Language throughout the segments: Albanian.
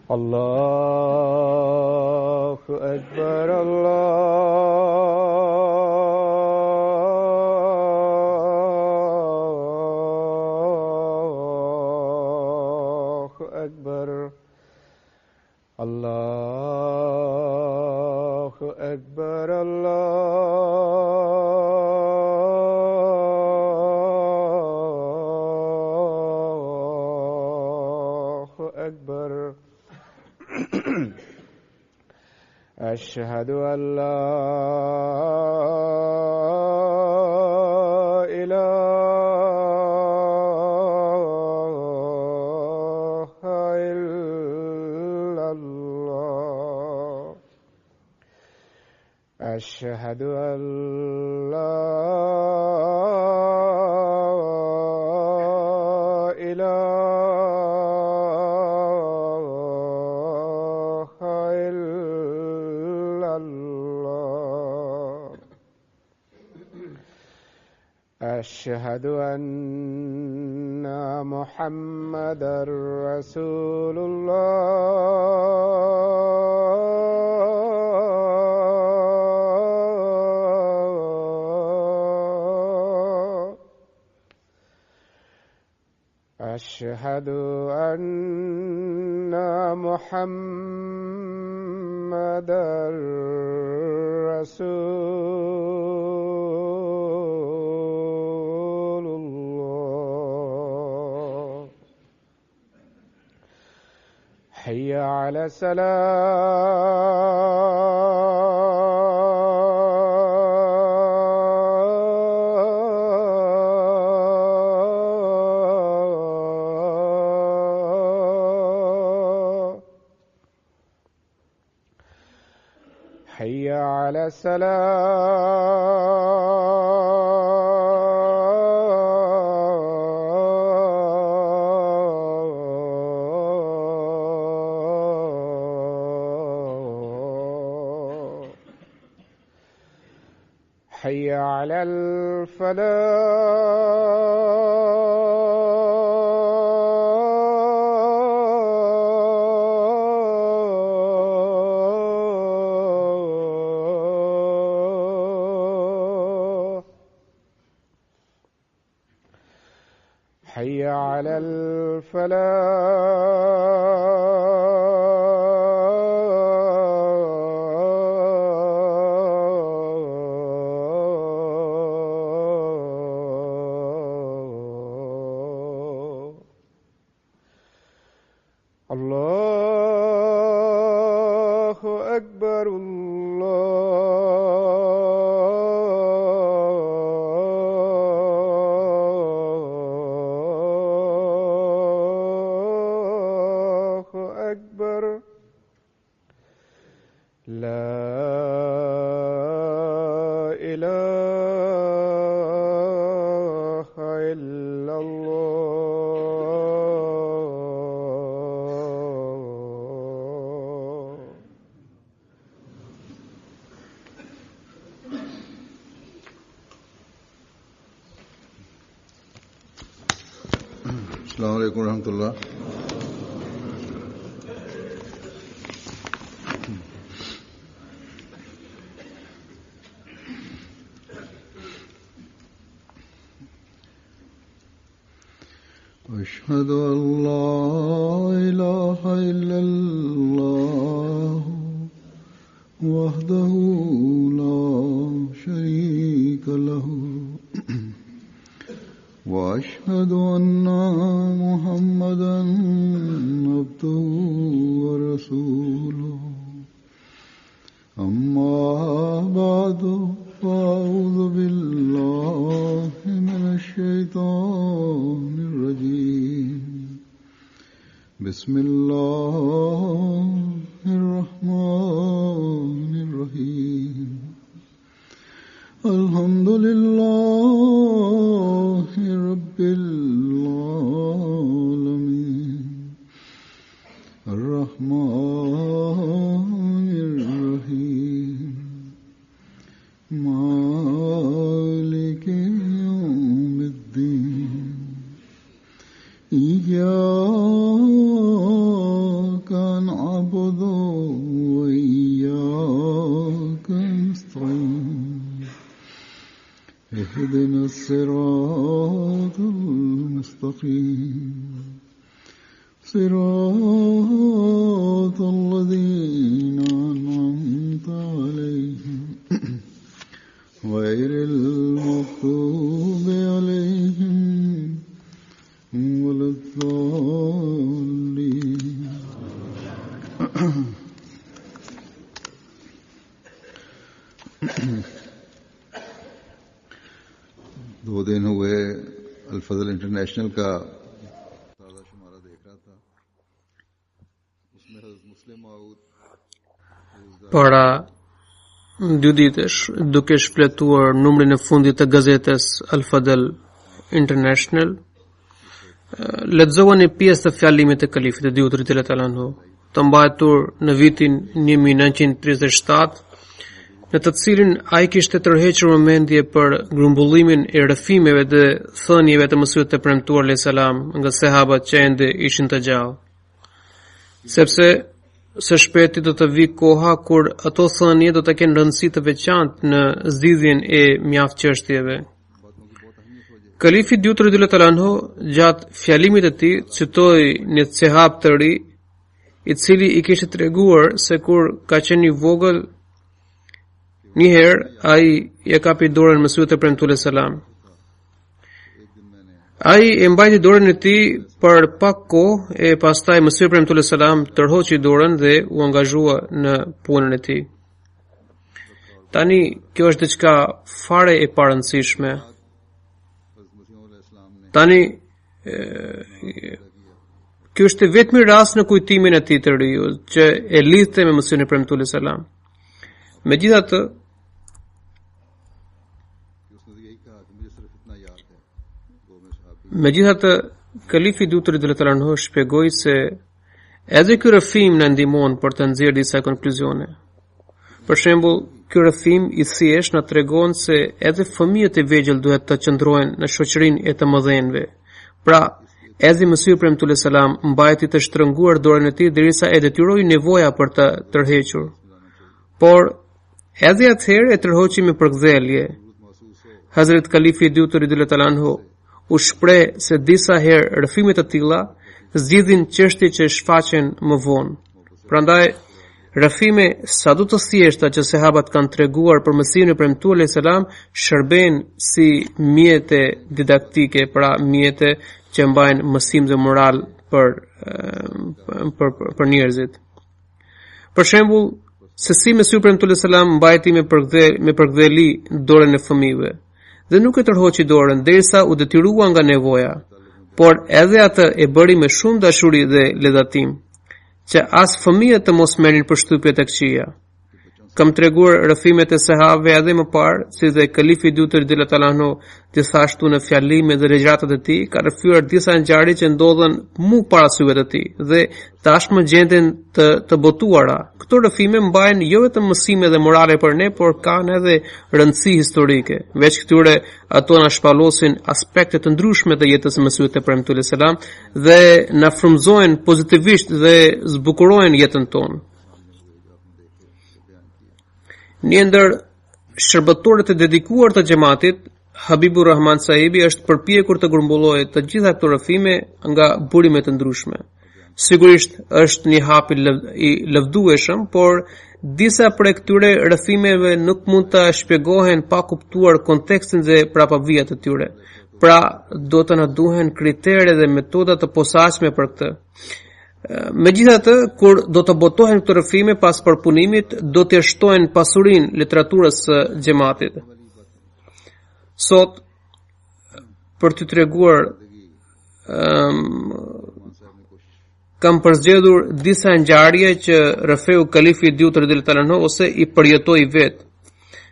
الله أكبر الله أكبر الله أكبر الله أكبر. أشهد أن لا إله إلا الله. أشهد أن لا إله إلا الله. أشهد أن محمدًا رسول الله. أشهد أن محمدًا رسول الله. حي على الصلاة. حي على الصلاة. حي على الفلاح. حي على الفلاح. الله أكبر الله أكبر. لا إله إلا الله. السلام علیکم ورحمۃ اللہ. أشهد أن لا إله إلا الله وحده لا شريك له وأشهد أن محمدًا عبده ورسوله. أما بعد فأعوذ بالله من الشيطان الرجيم. بسم الله الرحمن الرحيم. الحمد لله رب العالمين. الرحمن الرحيم. مالك يوم الدين. إياك الصراط المستقيم صراط الذين أنعمت عليهم غير المغضوب عليهم ولا الضالين. दो दिन हुए अल-फज़ल इंटरनेशनल का ताज़ा शुमारा देख रहा था, उसमें हज़रत मुस्लिम माऊद para 2 ditësh duke shfletuar numrin e fundit të gazetës Al-Fadl International, lexova një pjesë të fjalimit të kalifit të diut radhiyallahu ta'ala anhu, të mbajtur në vitin 1937, në të cilin ai kishte tërhequr vëmendje për grumbullimin e rrëfimeve dhe thënieve të Mesihut të premtuar alayhis salam nga sahabat që ende ishin të gjallë, sepse së shpejti do të vi koha kur ato thënie do të kenë rëndësi të veçantë në zgjidhjen e mjaft çështjeve. Kalifi i dytë radhiyallahu ta'ala anhu gjatë fjalimit të tij citoi një sahab të ri, i cili i kishte treguar se kur ka qenë i vogël, një herë ai ja kapi dorën Mesihut të premtuar alayhis salam. Ai e mbajti dorën e tij për pak kohë e pastaj Mesihu i premtuar alayhis salam tërhoqi dorën dhe u angazhua në punën e tij. Tani kjo është diçka fare e parëndësishme. Tani ky është vetëm rast në kujtimin e tij të riu që e lidhte me Mesihun e premtuar alayhis salam. Megjithatë, kalifi i dytë radhiyallahu ta'ala anhu shpjegoi se edhe ky rrëfim na ndihmon për të nxjerrë disa konkluzione. Për shembull, ky rrëfim i thjesht na tregon se edhe fëmijët e vegjël duhet të qëndrojnë në shoqërinë e të mëdhenjve. Pra, edhe Mesihu i premtuar alayhis salam mbajti të shtrënguar dorën e tij derisa e detyroi nevoja për të tërhequr. Por edhe atëherë e tërhoqi me përkthjelje. Hazrat Kalifi i dytë radhiyallahu ta'ala anhu u shpreh se disa herë rrëfime të tilla zgjidhin çështje që shfaqen më vonë. Prandaj rrëfime sado të thjeshta që sahabat kanë treguar për Mesihun e premtuar alayhis salam shërben si mjete didaktike, pra mjete që mbajnë mësim dhe moral për njerëzit. Për shembull, se si Mesihu i premtuar alayhis salam mbajti me përkthjeli dorën e fëmijëve dhe nuk e tërhoqi dorën derisa u detyrua nga nevoja, por edhe atë e bëri me shumë dashuri dhe ledhatim, që as fëmijët të mos merrin përshtypje të këqija. Kam treguar rrëfimet e sahabëve edhe më parë, si dhe kalifi i dytë radhiyallahu ta'ala anhu gjithashtu në fjalime dhe regjëratat e tij ka rrëfyer disa ngjarje që ndodhen mu para syve të tij dhe tashmë gjenden të botuara. Këto rrëfime mbajnë jo vetëm mësime dhe morale për ne, por kanë edhe rëndësi historike. Veç këtyre ato na shpallosin aspekte të ndryshme të jetës së Mesihut të premtuar alayhis salam dhe na frymëzojnë pozitivisht dhe zbukurojnë jetën tonë. Një ndër shërbëtorët e dedikuar të xhamatit, Habibur Rahman Sahibi, është përpjekur të grumbullojë të gjitha këto rrëfime nga burime të ndryshme. Sigurisht është një hap i lëvdueshëm, por disa prej këtyre rrëfimeve nuk mund të shpjegohen pa kuptuar kontekstin dhe prapavijat e tyre. Pra, do të na duhen kritere dhe metoda të posaçme për këtë. Megjithatë, kur do të botohen këto rrëfime pas përpunimit, do të shtojnë pasurinë literaturës së xhamatit. Sot, për të treguar, kam përzgjedhur disa ngjarje që rrëfeu kalifi i dytë radhiyallahu ta'ala anhu ose i përjetoi vetë.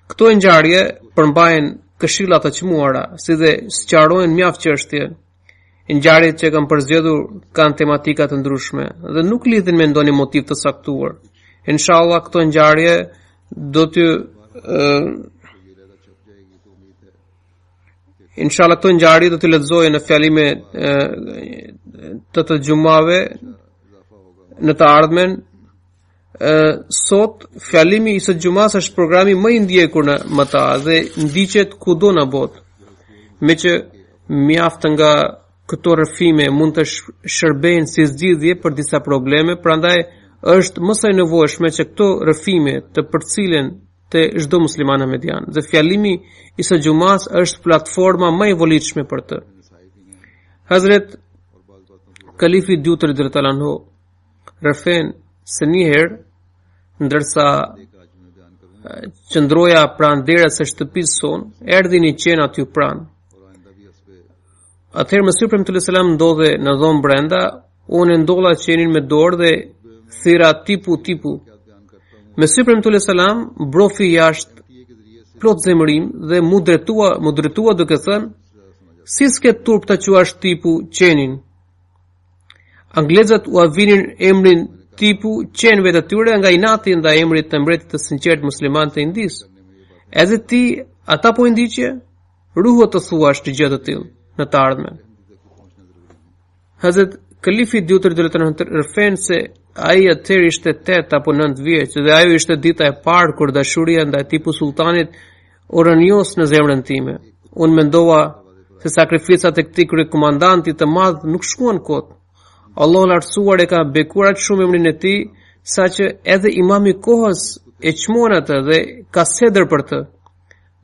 Këto ngjarje përmbajnë këshilla të çmuara, si dhe sqarojnë mjaft çështje. Ngjarjet që kam përzgjedhur kanë tematika të ndryshme dhe nuk lidhen me ndonjë motiv të saktuar. Inshallah këto ngjarje do t'ju lexoj në fjalime të xhumave në të ardhmen. Sot fjalimi i së xumas është programi më i ndjekur në mëta dhe ndiqet kudo në botë. me që mjaft nga këto rrëfime mund të shërbejnë si zgjidhje për disa probleme, prandaj është më së nevojshme që këto rrëfime të përcillen te çdo musliman ahmedian. Dhe fjalimi i së xumas është platforma më e volitshme për të. Hazret Kalifi II radhiyallahu anhu rëfen se një herë ndërsa qëndroja pranë derës së shtëpisë son, erdhi një qen aty pranë. Atëherë Mesih premtuar selam ndodhe në dhomë brenda, unë ndolla qenin me dorë dhe thira tipu. Mesih premtuar selam brofi jashtë plot zemërim dhe mu drejtua duke thënë: "Si s'ke turp ta quash tipu qenin?" Anglezët u avinin emrin tipu qenëve të tyre nga inati ndaj emrit të mbretit të sinqert musliman të Indis. Edhe ti ata po i ndiqje? Ruhu të thuash të gjë të tillë në të ardhmen. Hazret Kalifi II rëfen se ai atëherë ishte 8 apo 9 vjeç dhe ajo ishte dita e parë kur dashuria ndaj tipu sultanit u rënjos në zemrën time. Unë mendova se sakrificat e këtij kryekomandanti të madh nuk shkuan kot. Allahu lartësuar e ka bekuar aq shumë emrin e tij, saqë edhe imami i kohës e çmon atë dhe ka sedër për të.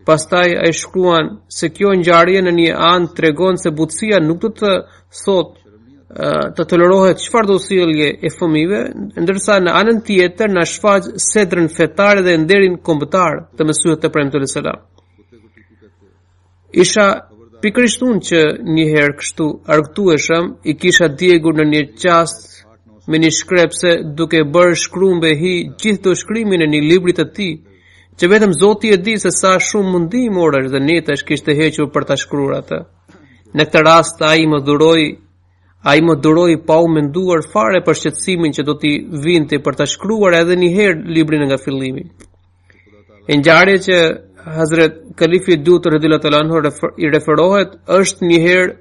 Pastaj ai shkruan se kjo ngjarje në një anë tregon se butësia nuk do të thotë të tolerohet çfarë do sjellje e fëmijëve, ndërsa në anën tjetër na shfaq sedrën fetare dhe nderin kombëtar të Mesihut të premtuar selam. Isha pikërisht unë që një herë kështu argëtueshëm i kisha djegur në një qast me një shkrepse duke bërë shkrumbe hi gjithë të shkrimin e një librit të tij, që vetëm Zoti e di se sa shumë mundim orësh dhe netësh kishte hequr për ta shkruar atë. Në këtë rast ai më duroi pa u menduar fare për shqetësimin që do t'i vinte për ta shkruar edhe një herë librin nga fillimi. E ngjarje që Hazret Kalifi II radhiyallahu anhu i referohet është një herë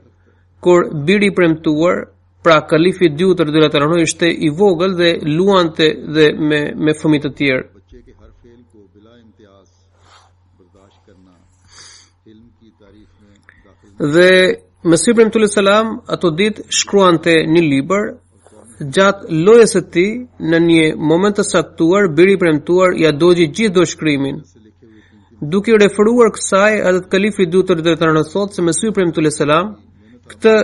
kur biri i premtuar, pra Kalifi II radhiyallahu anhu ishte i vogël dhe luante dhe me fëmijë të tjerë. Dhe Mesih premtuar selam ato ditë shkruante një libër. Gjatë lojës së tij në një moment të saktuar biri i premtuar ja dogji gjithë do shkrimin. Duke referuar kësaj, Hazrat Kalifi II radhiyallahu anhu thotë se Mesih premtuar selam këtë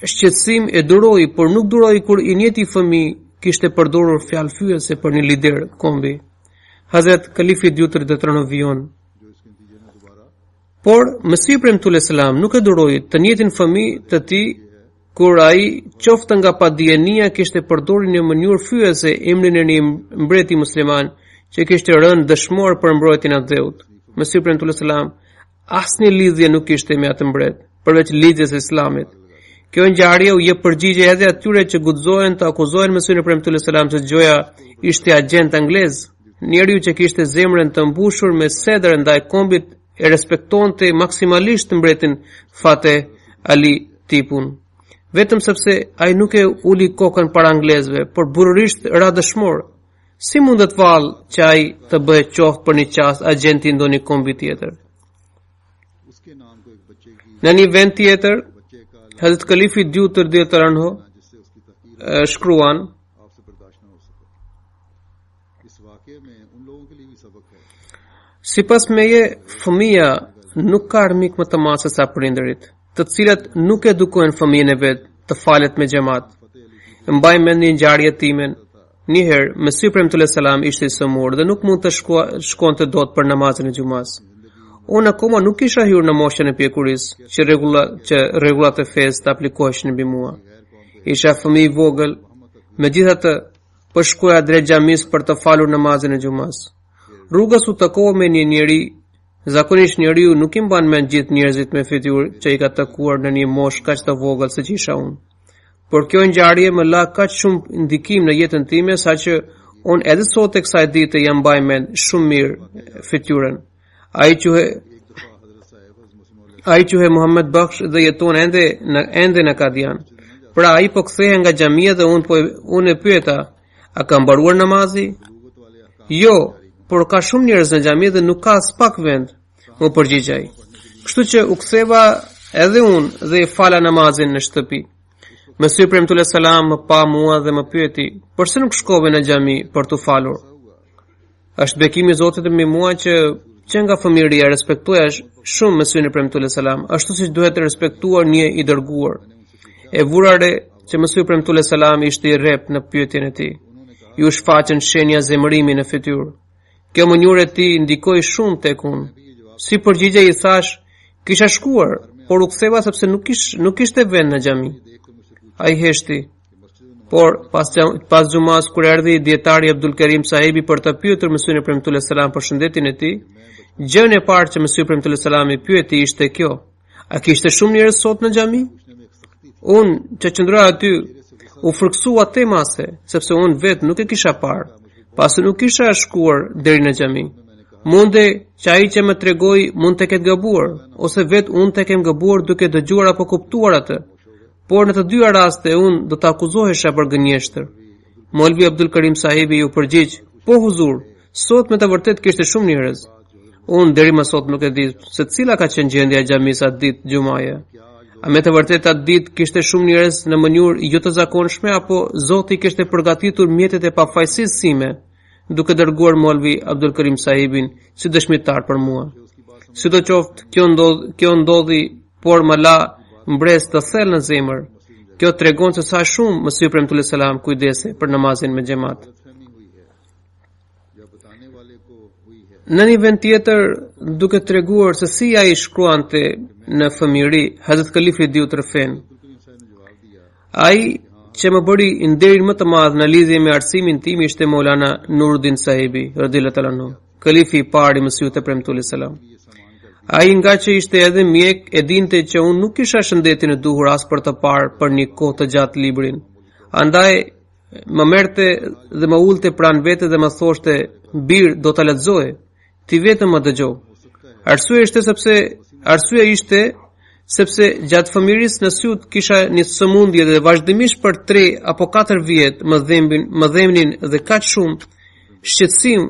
shqetësim e duroi, por nuk duroi kur i njëjti fëmijë kishte përdorur fjalë fyese për një lider kombi. Hazrat Kalifi II radhiyallahu anhu vijon. Por Mesih premtuar selam nuk e duroi të njëjtin fëmijë të tij kur ai qoftë nga padijenia kishte përdorur në mënyrë fyese emrin e një mbreti musliman që kishte rënë dëshmor për mbrojtjen e dheut. Mesih premtuar selam asnjë lidhje nuk kishte me atë mbret, përveç lidhjes së Islamit. Kjo ngjarje u jep përgjigje edhe atyre që guxohen të akuzojnë Mesihin premtuar selam se Gjoja ishte agent anglez. Njeriu që kishte zemrën të mbushur me sedër ndaj kombit e respektonte maksimalisht mbretin Fateh Ali tipun. Vetëm sepse ai nuk e uli kokën para anglezëve, por burrisht ra dëshmor. Si mundet vallë që ai të bëhet qoftë për një qast agenti ndonjë kombi tjetër? Në një vend tjetër, Hazrat Kalifi II radhiyallahu anhu shkruan: Sipas meje, fëmia nuk ka armik më të madh se sa prindërit, të cilët nuk edukojnë fëmijën e vet të falet me xhamat. Mbaj mend një ngjarje timen. Një herë, Mesih premtuar selam ishte i sëmur dhe nuk mund të shkonte dot për namazin e xumas. Unë akoma nuk kisha hyrë në moshën e pjekurisë që rregullat e fesë të aplikoheshin mbi mua. Isha fëmijë i vogël, megjithatë po shkoja drejt xhamis për të falur namazin e xumas. Rrugës u takova me një njeri. Zakonisht njeriu nuk i mban mend gjithë njerëzit me fytyrë që i ka takuar në një moshë kaq të vogël siç isha unë. Por kjo ngjarje më la kaq shumë ndikim në jetën time saqë unë edhe sot e kësaj dite jam mbaj mend shumë mirë fytyrën. Ai quhe Muhammed Bakhsh dhe jeton ende në Kadian. Pra ai po kthehet nga xhamia dhe unë e pyeta, a ka mbaruar namazi? Jo, por ka shumë njerëz në xhami dhe nuk ka as pak vend, më përgjigj ai. Kështu që u ktheva edhe unë dhe fala namazin në shtëpi. Mesih premtullah salam më pa mua dhe më pyeti, "Pse nuk shkove në xhami për të falur?" Është bekimi i Zotit mbi mua që nga fëmijëria respektoja shumë Mesihin premtullah salam, ashtu siç duhet të respektuar një i dërguar. E vura re që Mesihi premtullah salam ishte i rrept në pyetjen e tij. Ju shfaqën shenja zemërimi në fytyrë. Kjo mënyrë e tij ndikoi shumë tek unë. Si përgjigje i thash, kisha shkuar, por u ktheva sepse nuk kishte vend në xhami. Ai heshti. Por pas xumas kur erdhi dietari Abdul Karim sahibi për të pyetur Mesihin premtullah salam për shëndetin e tij, gjën e parë që Mesihi premtullah salam i pyeti ishte kjo: "A kishte shumë njerëz sot në xhami?" Unë që qëndroja aty u frikësua temase, sepse unë vetë nuk e kisha parë, pasi nuk kisha shkuar deri në xhami. Munde që ai që më tregoi mund të ketë gabuar, ose vetë unë të kem gabuar duke dëgjuar apo kuptuar atë. Por në të dyja raste unë do të akuzohesha për gënjeshtër. Molvi Abdul Karim sahibi ju përgjigj: "Po huzur, sot me të vërtet kishte shumë njerëz." Unë deri më sot nuk e di se cila ka qenë gjendja e xhamisë atë ditë xumaje. A me të vërtet atë ditë kishte shumë njerëz në mënyrë jo të zakonshme, apo Zoti kishte përgatitur mjetet e pafajësisë sime, duke dërguar Molvi Abdul Karim sahibin si dëshmitar për mua. Sidoqoftë, kjo ndodhi, por më la mbres të thellë në zemër. Kjo tregon se sa shumë Mesihi premtullah salam kujdese për namazin me xhamat. Në një vend tjetër, duke treguar se si ai shkruante në fëmijëri, Hazrat Kalifi diu Tërfen. Ai që më bëri nderin më të madh në lidhje me arsimin tim ishte Maulana Nuruddin sahibi, radhiyallahu ta'ala anhu, kalifi i parë i Mesihut premtullah salam. Ai nga që ishte edhe mjek, e dinte që unë nuk kisha shëndetin e duhur as për të parë për një kohë të gjatë librin. Andaj më merrte dhe më ulte pranë vete dhe më thoshte: "Bir, do ta lexoje. Ti vetëm më dëgjo." Arsyeja ishte sepse gjatë fëmijërisë në syt kisha një sëmundje dhe vazhdimisht për 3 apo 4 vjet më dhemnin dhe kaq shumë shqetësim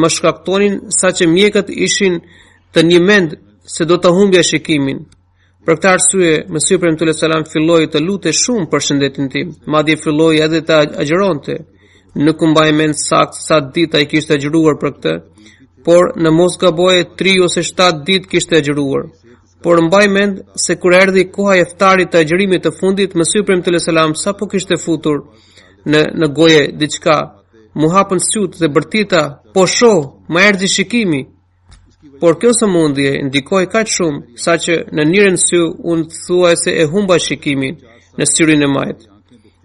më shkaktonin saqë mjekët ishin të një mend se do të humbja shikimin. Për këtë arsye, Mesihi premtullah salam filloi të lutej shumë për shëndetin tim, madje filloi edhe të agjëronte. Nuk u mbaj mend saktë sa ditë ai kishte agjëruar për këtë, por në mos gaboje 3 ose 7 ditë kishte agjëruar. Por mbaj mend se kur erdhi koha e iftarit të agjërimit të fundit, Mesihi premtullah salam sapo kishte futur në goje diçka, mu hapën syt dhe bërtita: "Po shoh, më erdhi shikimi." Por kjo sëmundje ndikoi kaq shumë saqë në njërin sy unë thuajse e humba shikimin në syrin e majt.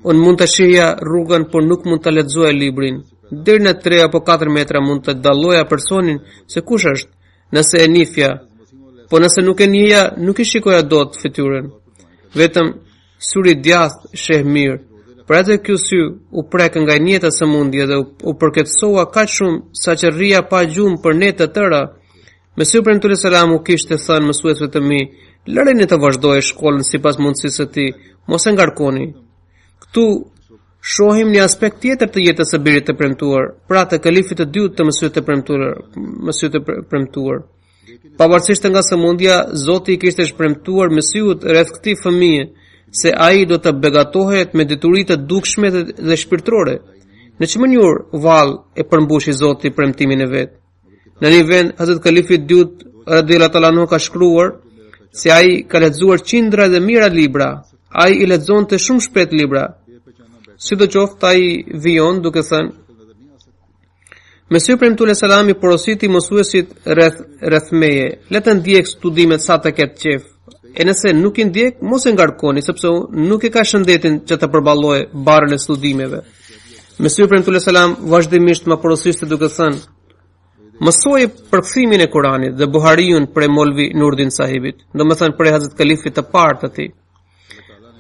Unë mund të shihja rrugën, por nuk mund të lexoja librin. Deri në 3 apo 4 metra mund të dalloja personin se kush është, nëse e nifja, po nëse nuk e njihja, nuk i shikoja dot fytyrën. Vetëm syri djathtë sheh mirë. Por atë ky sy u prek nga njëjta sëmundje dhe u përketësova kaq shumë saqë rria pa gjumë për ne të tëra. Mesihi premtullah salam u kishte thënë mësuesve të mi: "Lëreni të vazhdojë shkollën sipas mundësisë së tij, mos e ngarkoni." Ktu shohim një aspekt tjetër të jetës së birit të premtuar, pra të kalifit të dytë të Mesihut të premtuar. Pavarësisht nga sëmundja, Zoti i kishte shpremtuar Mesihut rreth këtij fëmijë se ai do të begatohet me detyri të dukshme dhe shpirtërore. Në çmë mënyrë vallë e përmbushi Zoti premtimin e vet. Në një vend, Hazrat Kalifi dyut radhiyallahu ta'ala anhu ka shkruar se ai ka lexuar qindra dhe mijëra libra. Ai i lexonte shumë shpejt libra. Sidoqoftë ai vijon duke thënë: Mesihi premtullah salam i porositi mësuesit rreth meje: "Le të ndjek studimet sa të ketë qef. E nëse nuk i ndjek, mos e ngarkoni, sepse nuk e ka shëndetin që të përballojë barrën e studimeve." Mesihi premtullah salam vazhdimisht më porosiste duke thënë: "Mësoje përkthimin e Kuranit dhe Buhariun për Molvi Nuruddin sahibit, domethënë për Hazrat Kalifit të parë të tij."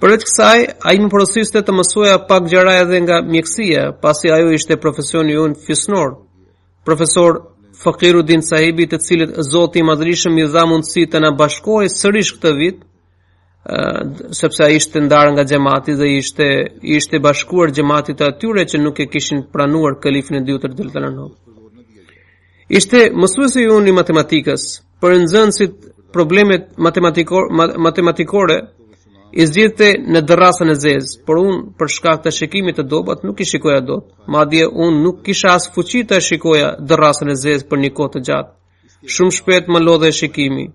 Përveç kësaj, ai më porosiste të mësoja pak gjëra edhe nga mjekësia, pasi ajo ishte profesioni ynë fisnor. Profesor Fakiruddin sahibi, të cilit Zoti i Madhërisëm i dha mundësi të na bashkohej sërish këtë vit, sepse ai ishte ndarë nga xhamati dhe ishte bashkuar xhamatit të atyre që nuk e kishin pranuar kalifin e dytë radhiyallahu anhu. Ishte mësuesi ynë i matematikës, për nxënësit probleme matematikore i zgjidhte në dërrasën e zezë, por unë për shkak të shikimit të dobat nuk i shikoja dot. Madje unë nuk kisha as fuqi të shikoja dërrasën e zezë për një kohë të gjatë. Shumë shpejt më lodhe shikimi.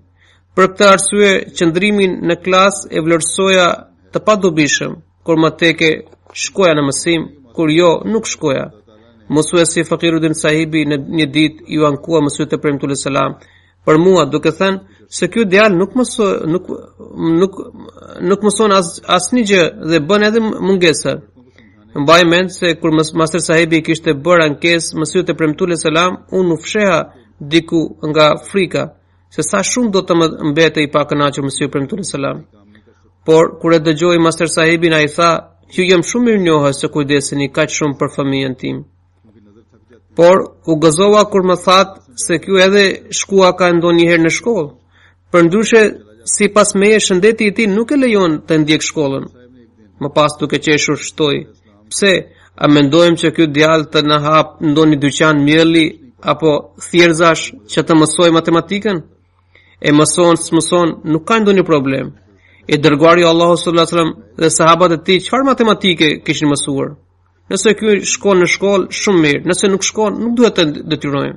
Për këtë arsye, qëndrimin në klasë e vlerësoja të padobishëm, kur më teke shkoja në mësim, kur jo nuk shkoja. Mësuesi Fakiruddin Sahibi në një ditë ju ankua mësuesit e Premtullah selam për mua, duke thënë se ky djalë nuk mëson asnjë gjë dhe bën edhe mungesa. Mbaj mend se kur Master Sahibi kishte bërë ankesë mësuesit e Premtullah selam, unë u fsheha diku nga frika se sa shumë do të më mbete i pakënaqur mësuesi Premtullah selam. Por kur e dëgjoi Master Sahibin, ai tha: "Ju jam shumë mirënjohës se kujdeseni kaq shumë për fëmijën tim." Por u gëzova kur më thatë se kjo edhe shkua ka ndonjëherë në shkollë. Përndryshe, sipas meje, shëndeti i tij nuk e lejon të ndjek shkollën. Më pas duke qeshur shtoi: "Pse, a mendojmë që ky djalë të na hap ndonjë dyqan mjelli apo thjerzash që të mësoj matematikën? E mëson, s'mëson, nuk ka ndonjë problem." E dërguari Allahu sallallahu alaihi wasallam dhe sahabat e tij çfarë matematike kishin mësuar? Nëse ky shkon në shkollë, shumë mirë. Nëse nuk shkon, nuk duhet të detyrojmë.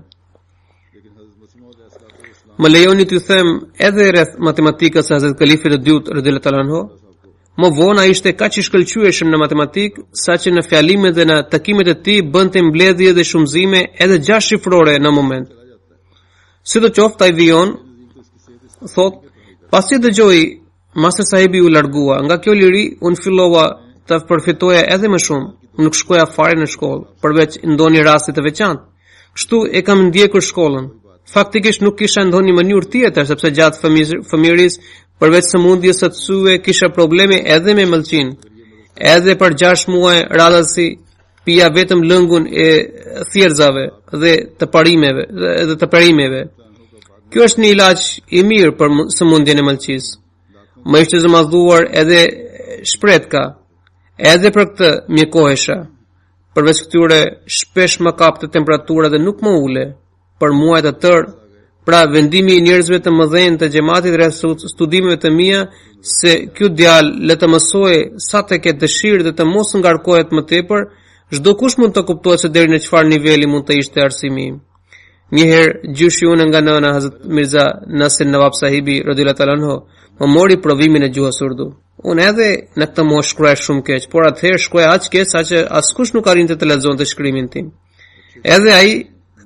Më lejoni t'ju them edhe rreth matematikës së Hazrat Kalifit të dytë radhiyallahu anhu. Më vonë ai ishte kaq i shkëlqyeshëm në matematikë, saqë në fjalimet dhe në takimet e tij bënte mbledhje dhe shumëzime edhe 6 shifrore në moment. Sidoqoftë ai vijon, thot, pasi dëgjoi Master Sahibi u largua, nga kjo liri unë fillova të përfitoja edhe më shumë. Nuk shkoja fare në shkollë, përveç ndonjë rasti të veçantë. Kështu e kam ndjekur shkollën. Faktikisht nuk kisha ndonjë mënyrë tjetër, sepse gjatë fëmijërisë, përveç sëmundjes së syve, kisha probleme edhe me mëlçin. Edhe për 6 muaj radhasi pija vetëm lëngun e thjerrzave dhe të parimeve. Kjo është një ilaç i mirë për sëmundjen e mëlçisë. Më ishte zëmadhuar edhe shpretka. Edhe për këtë mjekohesha. Përveç këtyre shpesh më kapte temperatura dhe nuk më ule. Për muaj të tërë, pra vendimi i njerëzve të mëdhenj të xhamatit rreth studimeve të mia se ky djalë le të mësojë sa të ketë dëshirë dhe të mos ngarkohet më tepër, çdo kush mund të kuptojë se deri në çfarë niveli mund të ishte arsimi im. Njëherë gjyshi unë nga nëna Hazrat Mirza Nasir Nawab Sahibi radhiyallahu anhu më mori provimin e gjuhës urdu. Unë edhe në këtë moshë shkruaj shumë keq, por atëherë shkruaj aq keq saqë askush nuk arrinte të lexonte shkrimin tim. Edhe ai,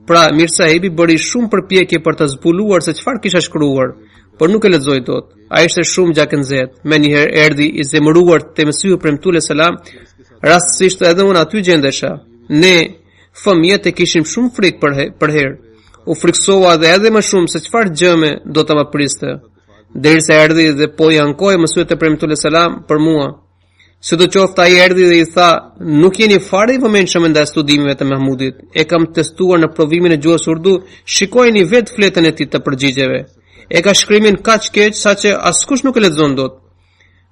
pra Mir Sahibi, bëri shumë përpjekje për të zbuluar se çfarë kisha shkruar, por nuk e lexoi dot. Ai ishte shumë gjakënxet. Menjëherë erdhi i zemëruar te Mesihu Premtullah selam, rastësisht edhe unë aty gjendesha. Ne fëmijët e kishim shumë frikë për herë. U friksova edhe më shumë se çfarë gjëme do të më priste. Derisa erdhi dhe po i ankoi mësuesit e Premtullah selam për mua. Sidoqoftë ai erdhi dhe i tha: "Nuk jeni fare i vëmendshëm ndaj studimeve të Mahmudit. E kam testuar në provimin e gjuhës urdu, shikojeni vetë fletën e tij të përgjigjeve. E ka shkrimin kaq keq saqë askush nuk e lexon dot."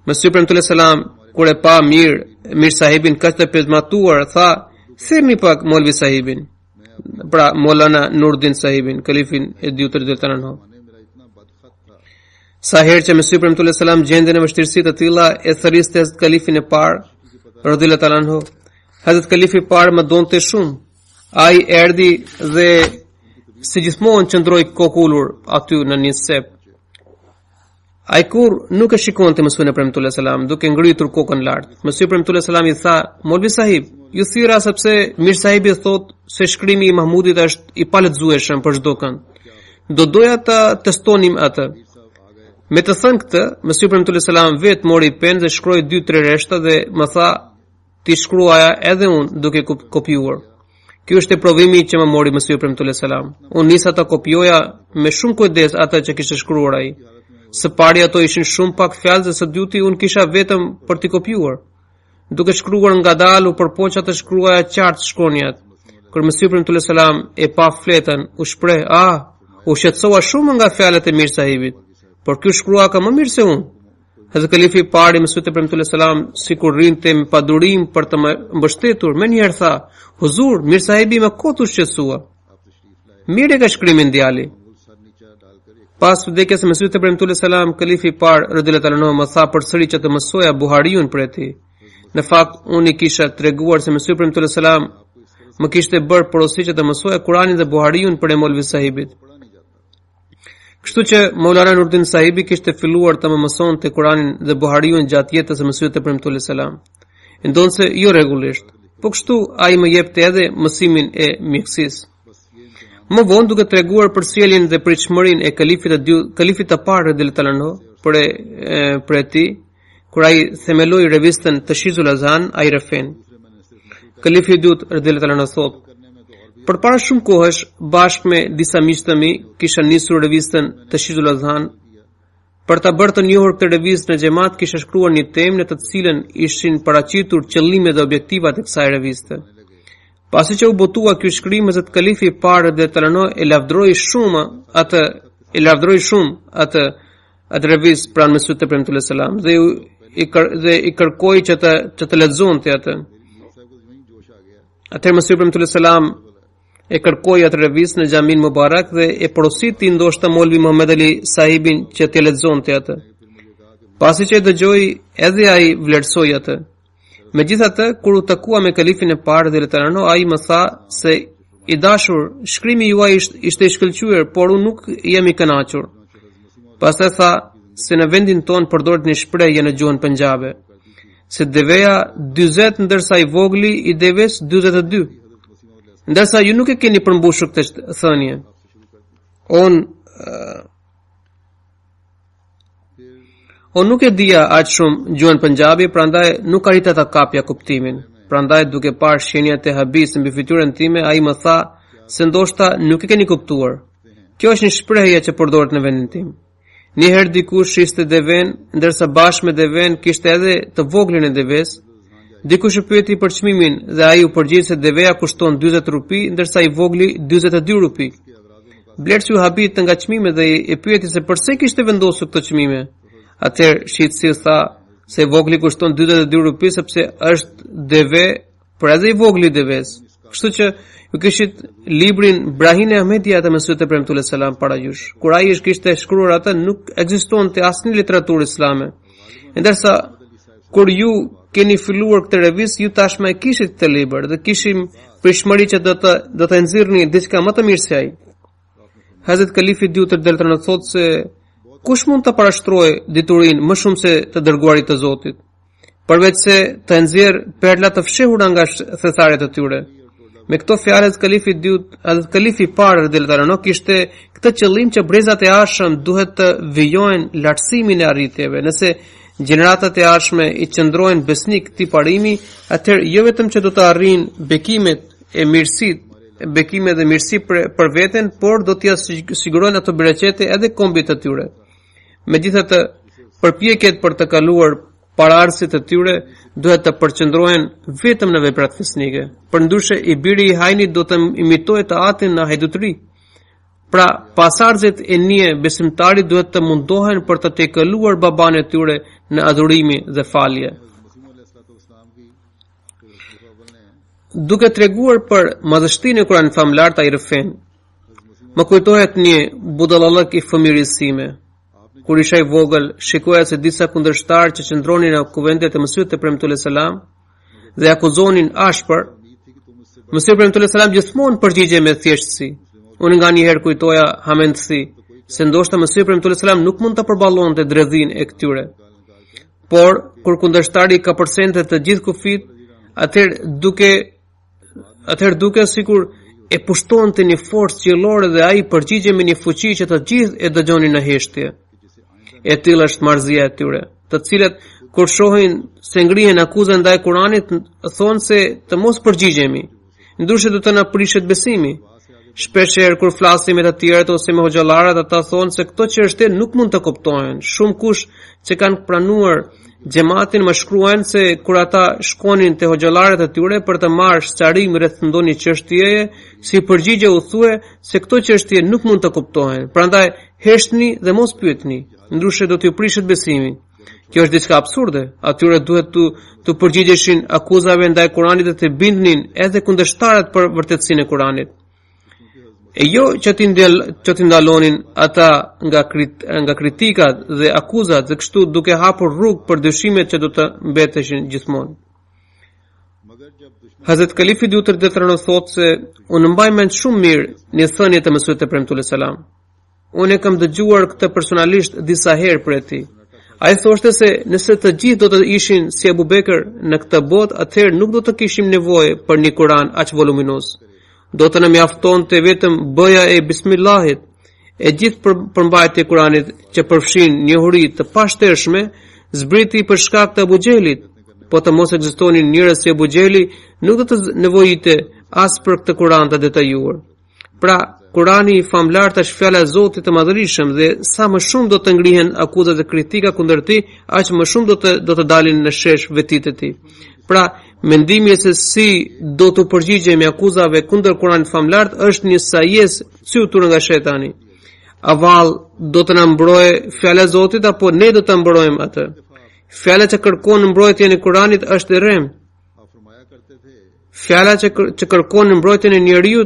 Mësuesi Premtullah selam kur e pa Mir Sahibin kaq të pezmatuar, tha: "Themi pak Molvi Sahibin." Pra Maulana Nuruddin Sahibin, kalifin e dytë radhiyallahu anhu. Sa herë që Mesihu Premtullah selam gjende në vështirësi të tilla, e thërriste Hazrat Kalifin e parë radhiyallahu anhu. Hazrat Kalifi i parë më donte shumë. Ai erdhi dhe si gjithmonë qëndroi kokulur aty në një sep. Ai kur nuk e shikonte Mesihun e Premtullah selam duke ngritur kokën lart. Mesihu Premtullah selam i tha: "Molvi Sahib, ju thyra sepse Mir Sahibi thot se shkrimi i Mahmudit është i palexueshëm për çdo kënd. Do doja ta testonim atë." Me të thënë këtë, Mesihu Premtullah selam vetë mori pen dhe shkroi 2-3 rreshta dhe më tha: "Ti shkruaja edhe unë duke kopjuar." Ky është provimi që më mori Mesihu Premtullah selam. Unë nisa ta kopjoja me shumë kujdes atë që kishte shkruar ai. Së pari ato ishin shumë pak fjalë dhe së dyti unë kisha vetëm për t'i kopjuar. Duke shkruar ngadalë u përpoqa të shkruaja qartë shkronjat. Kur Mesihu Premtullah selam e pa fletën, u shpreh: u shqetësova shumë nga fjalët e Mir Sahibit. Por ky shkrua ka më mirë se unë. Hazrat Kalifi i parë i Mesihut Premtullah selam, sikur rrinte me padurim për të më mbështetur, më njëherë tha: "Huzur, Mir Sahibi më kot u shqetësua." Mirë ka shkrimin djali. Pas vdekjes së Mesihut Ibrahim alayhis salam, kalifi I parë radhiyallahu ta'ala anhu më tha përsëri që të mësoja Buhariun për ti. Në fakt, unë I kisha treguar se Mesihut Ibrahim alayhis salam më kishte bërë porosi që të mësoja Kur'anin dhe Buhariun për Molvi sahibit. Kështu që Maulana Nuruddin sahibi kishte filluar të më mësonte Kur'anin dhe Buhariun gjatë jetës së Mesihut Ibrahim alayhis salam. Ndonse jo rregullisht, po kështu ai më jepte edhe mësimin e mjekësisë. Më vonë duke treguar për sjelljen dhe pritshmërinë e kalifit të parë radhiyallahu anhu për ti, kur ai themeloi revistën Tashizul Azhan, ai Refen. Kalifi I dytë radhiyallahu anhu thotë: "Përpara shumë kohësh, bashkë me disa miq të mi, kisha nisur revistën Tashizul Azhan. Për ta bërë të njohur këtë revistë në xhamat, kisha shkruar një temë në të cilën ishin paraqitur qëllimet dhe objektivat e kësaj reviste. Pasi që u botua ky shkrim, Hazrat Kalifi I parë dhe Talano e lavdroi shumë atë revistë pranë Mesihut Ibrahim alayhis salam dhe I kërkoi që të lexonte atë. Atëherë Mesihut Ibrahim alayhis salam e kërkoi atë revistë në Xhamin Mubarak dhe e porositi ndoshta Molvi Muhammed Ali sahibin që të lexonte atë. Pasi që e dëgjoi, edhe ai vlerësoi atë. Megjithatë, kur u takua me kalifin e parë dhe Talano, ai më tha se I dashur, shkrimi juaj ishte I shkëlqyer, por unë nuk jam I kënaqur. Pastaj tha se në vendin ton përdoret një shprehje në gjuhën Punjabe, se deveja 40 ndërsa I vogli I deves 42. Ndërsa ju nuk e keni përmbushur këtë thënie. Unë nuk e dija aq shumë gjuhën Punjabi, prandaj nuk arrita ta kapja kuptimin. Prandaj duke parë shenjat e habis mbi fytyrën time, ai më tha se ndoshta nuk e keni kuptuar. Kjo është një shprehje që përdoret në vendin tim. Një herë dikush ishte deven, ndërsa bashkë me deven kishte edhe të voglin e deves. Dikush e pyeti për çmimin dhe ai u përgjigj se deveja kushton 40 rupi, ndërsa I vogli 42 rupi. Blerësi u habit nga çmimet dhe e pyeti se pse kishte vendosur këto çmime. Atëherë shitësi tha se vogli kushton 42 rupi sepse është deve, por edhe I vogli deves. Kështu që ju kishit librin Brahine Ahmedia të Mesihut Ibrahim alayhis salam para jush. Kur ai kishte shkruar atë, nuk ekzistonte asnjë literaturë islame. Ndërsa kur ju keni filluar këtë revistë, ju tashmë e kishit këtë libër dhe kishim prishmëri që do të nxirrni diçka më të mirë se ai. Hazrat Kalifi I dytë deltran thotë se kush mund të parashtrojë diturinë më shumë se të dërguarit të Zotit, përveç se të nxjerr perla të fshehura nga thetharet e tyre. Me këto fjalë Kalifi I dytë, Kalifi I parë deltran kishte këtë qëllim që brezat e ardhshëm duhet të vijojnë lartësimin e arritjeve. Nëse gjeneratat e ardhshme I qëndrojnë besnik këtij parimi, atëherë jo vetëm që do të arrijnë bekimet dhe mirësi për veten, por do t'ia sigurojnë ato bereqete edhe kombit të tyre. Megjithatë, përpjekjet për të kaluar paraardhësit të tyre duhet të përqendrohen vetëm në veprat fisnike. Përndryshe I biri I hajnit do të imitojë të atin në hajdutëri. Pra, pasardhësit e nije besimtarit duhet të mundohen për të tejkaluar baban e tyre në adhurimi dhe falje. Duke treguar për madhështinë e Kur'anit famlar ai Refen, më kujtohet një budallallëk I fëmijërisë sime. Kur isha I vogël, shikoja se disa kundërshtar që qëndronin në kuvendet e Mesihut Ibrahim alayhis salam dhe akuzonin ashpër, Mesihut Ibrahim alayhis salam gjithmonë përgjigje me thjeshtësi. Unë nga një herë kujtoja hamendsi se ndoshta Mesihut Ibrahim alayhis salam nuk mund të përballonte dredhinë e këtyre. Por kur kundërshtari ka përsente të gjithë kufit, atëherë duke sikur e pushtonte një forcë qiellore dhe ai përgjigje me një fuqi që të gjithë e dëgjonin në heshtje. E tillë është marrëzia e tyre, të cilët kur shohin se ngrihen akuza ndaj Kuranit, thonë se të mos përgjigjemi, ndryshe do të na prishet besimi. Shpeshherë kur flasim me të tjerët ose me hoxhallarat, ata thonë se këto çështje nuk mund të kuptohen. Shumë kush që kanë pranuar xhamatin më shkruajnë se kur ata shkonin te hoxhallarët e tyre për të marrë sqarim rreth ndonjë çështjeje, si përgjigje u thue se këto çështje nuk mund të kuptohen. Prandaj heshtni dhe mos pyetni, ndryshe do t'ju prishet besimi. Kjo është diçka absurde. Atyre duhet të përgjigjeshin akuzave ndaj Kuranit dhe të bindnin edhe kundërshtarët për vërtetësinë e Kuranit. e jo që t'i ndalonin ata nga kritikat dhe akuzat dhe kështu duke hapur rrugë për dyshimet që do të mbeteshin gjithmonë. Hazrat Kalifi i Dytë radhiyallahu thotë se unë mbaj mend shumë mirë një thënie të Mesihut e Premtuar selam. Unë kam dëgjuar këtë personalisht disa herë për ti. Ai thoshte se nëse të gjithë do të ishin si Abu Bekër në këtë botë, atëherë nuk do të kishim nevojë për një Kur'an aq voluminoz. Do të na mjaftonte vetëm bëja e Bismillahit, e gjithë përmbajtja e Kur'anit që përfshin njohuri të pashtershme, zbriti për shkak të Abu Xhelit. Po të mos ekzistonin njerëz si Abu Xheli, nuk do të nevojite as për këtë Kur'an të detajuar. Pra, Kurani i famlart është fjala e Zotit të Madhërisëm dhe sa më shumë do të ngrihen akuzat dhe kritika kundër tij, aq më shumë do të dalin në shesh vetit e tij. Pra, mendimi se si do të përgjigjemi akuzave kundër Kuranit famlart është një sajes cytur nga shejtani. A vallë do të na mbrojë fjala e Zotit apo ne do ta mbrojmë atë? Fjala që kërkon mbrojtjen e Kuranit është rrem. Fjala që kërkon mbrojtjen e njeriu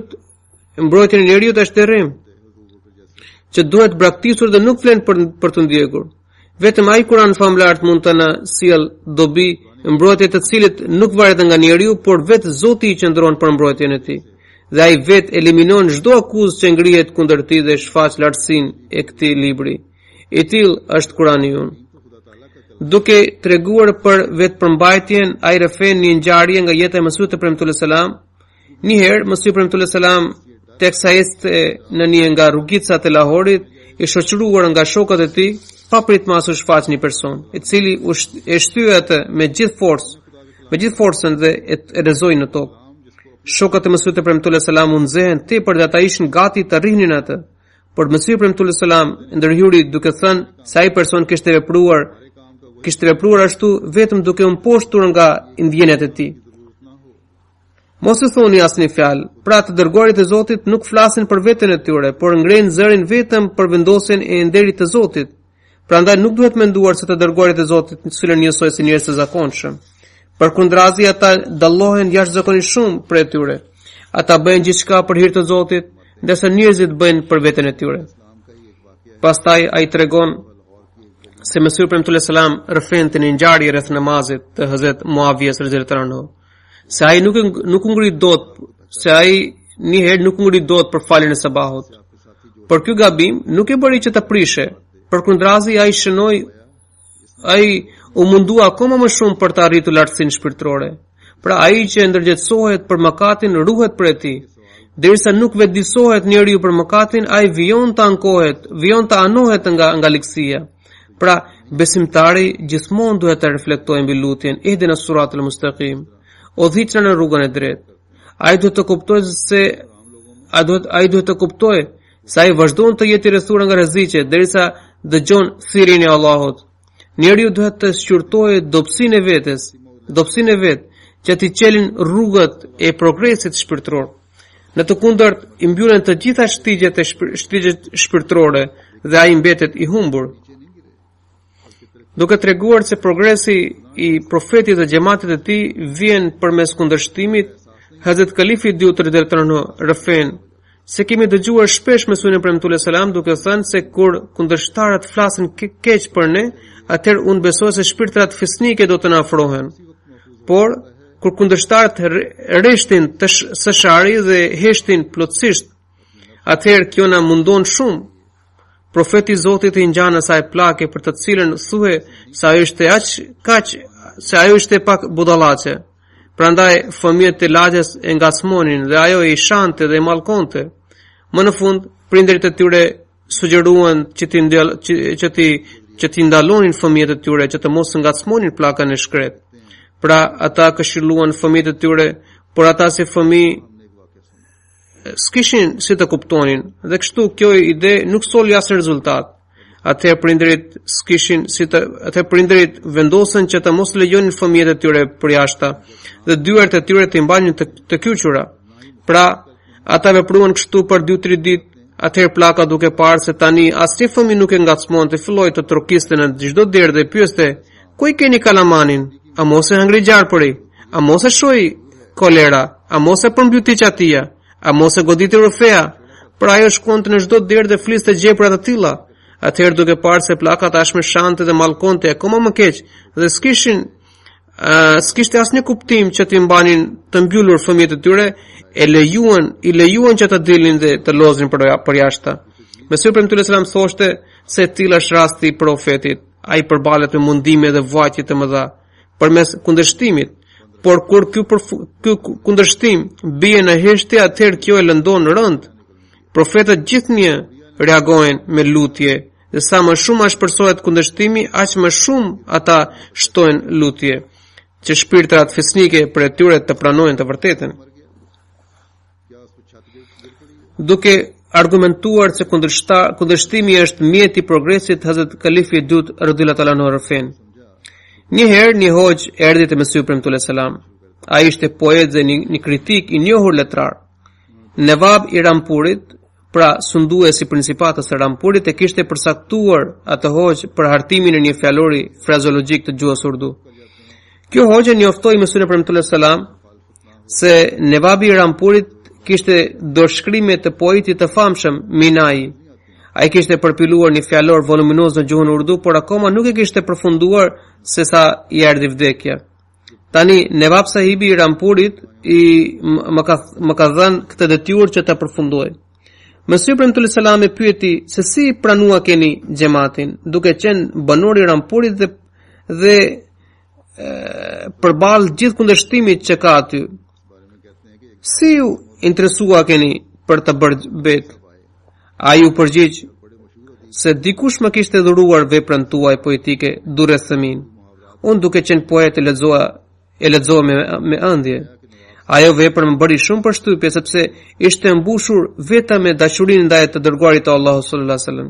është rrem, që duhet braktisur dhe nuk vlen për të ndjekur. Vetëm ai Kur'an famlart mund të na sjell dobi, mbrojtje të cilit nuk varet nga njeriu, por vetë Zoti i qëndron për mbrojtjen e tij. Dhe ai vetë eliminon çdo akuzë që ngrihet kundër tij dhe shfaq lartësinë e këtij libri. I tillë është Kurani ynë. Duke treguar për vetë përmbajtjen, ai rrefen një ngjarje nga jeta e Mesihut të Premtuar selam. Një herë Mesihu i Premtuar selam teksa ishte në një nga rrugicat e Lahorit, i shoqëruar nga shokët e tij, papritmas u shfaq një person, i cili e shtyi atë me gjithë forcën dhe e rrezoi në tokë. Shokët e Mesihut e Premtuar selam u nxehen tepër dhe ata ishin gati të rrihnin atë. Por Mesihu i Premtuar selam ndërhyri duke thënë se ai person kishte vepruar ashtu vetëm duke u mposhtur nga ndjenjat e tij. Mos u thoni asnjë fjalë, pra të dërguarit e Zotit nuk flasin për veten e tyre, por ngrenë zërin vetëm për vendosjen e nderit të Zotit. Prandaj nuk duhet menduar se të dërguarit e Zotit sillen njësoj si njerëz të zakonshëm. Përkundrazi ata dallohen jashtëzakonisht shumë prej tyre. Ata bëjnë gjithçka për hir të Zotit, ndërsa njerëzit bëjnë për veten e tyre. Pastaj ai tregon se Mesihu Premtuar selam rrefente në ngjarje rreth namazit të Hazrat Muaviyes radhiyallahu anhu. Se ai nuk u ngrit dot, se ai një herë nuk u ngrit dot për faljen e sabahut. Por ky gabim nuk e bëri që ta prishe. Përkundrazi ai u mundua akoma më shumë për të arritur lartësinë shpirtërore. Pra ai që ndërgjetësohet për mëkatin ruhet prej tij. Derisa nuk vetëdijsohet njeriu për mëkatin, ai vijon të anohet nga ligësia. Pra besimtari gjithmonë duhet të reflektojë mbi lutjen Ihdinas siratal mustaqim, udhëhiqna në rrugën e drejtë. Ai duhet të kuptojë se ai vazhdon të jetë i rrethuar nga rreziqe derisa dëgjon thirrjen e Allahut. Njeriu duhet të shqyrtojë dobësinë e vet, që t'i çelin rrugët e progresit shpirtëror. Në të kundërt i mbyllen të gjitha shtigjet shpirtërore dhe ai mbetet i humbur. Duke treguar se progresi i profetit dhe xhamatit të tij vjen përmes kundërshtimit, Hazrat Kalifi i Dytë radhiyallahu rrefen se kemi dëgjuar shpesh Mesihun e Premtuar selam duke thënë se kur kundërshtarët flasin keq për ne, atëherë unë besoj se shpirtrat fisnike do të na afrohen. Por kur kundërshtarët rreshtin së shari dhe heshtin plotësisht, atëherë kjo na mundon shumë. Profeti i Zotit i ngjan asaj pllake për të cilën thuhet se ajo ishte pak budallaçe. Prandaj fëmijët e lagjes e ngacmonin dhe ajo e shante dhe e mallkonte. Më në fund prindërit e tyre sugjeruan që ti ndalonin fëmijët e tyre që të mos ngacmonin pllakën e shkret. Pra ata këshilluan fëmijët e tyre, por ata si fëmijë s'kishin si të kuptonin dhe kështu kjo ide nuk soli asnjë rezultat. Atëherë prindërit vendosen që të mos lejonin fëmijët e tyre përjashta dhe dyert e tyre të mbanin të kyçura. Pra ata vepruan kështu për 2-3 ditë. Atëherë pllaka duke parë se tani asnjë fëmijë nuk e ngacmonte, filloi të trokiste në çdo derë dhe pyeste: "Ku i keni kalamanin? A mos e hëngri gjarpëri? A mos e shoi kolera? A mos e përmbyti qatia? A mos e goditi rrëfea?" Por ajo shkonte në çdo derë dhe fliste gjepra të tilla. Atëherë duke parë se pllaka tashmë shante dhe mallkonte akoma më keq dhe s'kishte asnjë kuptim që t'i mbanin të mbyllur fëmijët e tyre, i lejuan që të dilnin dhe të loznin për jashtë. Mesih premtues selam thoshte se tilla është rasti i profetit. Ai përballet me mundime dhe vajtje të mëdha përmes kundërshtimit, por kur ky kundërshtim bie në heshtje, atëherë kjo e lëndon rënd. Profetët gjithnjë reagojnë me lutje, dhe sa më shumë ashpërsohet kundërshtimi, aq më shumë ata shtojnë lutje, që shpirtrat fesnike për e tyre të pranojnë të vërtetën. Duke argumentuar se kundërshtimi është mjeti i progresit, Hazrat Kalifi i dytë radhiyallahu ta'ala anhu rëfen. Një herë një hoxh erdhi te Mesihut premtues selam. Ai ishte poet dhe një kritik i njohur letrar. Nevab i Rampurit, pra sunduesi principatës së Rampurit, e kishte përcaktuar atë hoxh për hartimin e një fjalori frazologjik të gjuhës urdu. Kjo hoxh e njoftoi Mesihun premtues selam se Nevabi i Rampurit kishte dorëshkrime të poetit të famshëm Minai. Ai kishte përpiluar një fjalor voluminoz në gjuhën urdu, por akoma nuk e kishte përfunduar se sa i erdhi vdekja. Tani Nevab sahibi i Rampurit më ka dhënë këtë detyrë që ta përfundoj. Mesih premtues selam e pyeti se si pranua keni xhamatin, duke qenë banor i Rampurit dhe përballë gjithë kundërshtimit që ka aty. Si ju interesua keni për të bërë bet? Ai u përgjigj se dikush më kishte dhuruar veprën tuaj poetike Durre Thamin. Unë duke qenë poet e lexova me ëndje. Ajo vepër më bëri shumë përshtypje sepse ishte mbushur vetëm me dashurinë ndaj të dërguarit të Allahut sallallahu alaihi wasallam.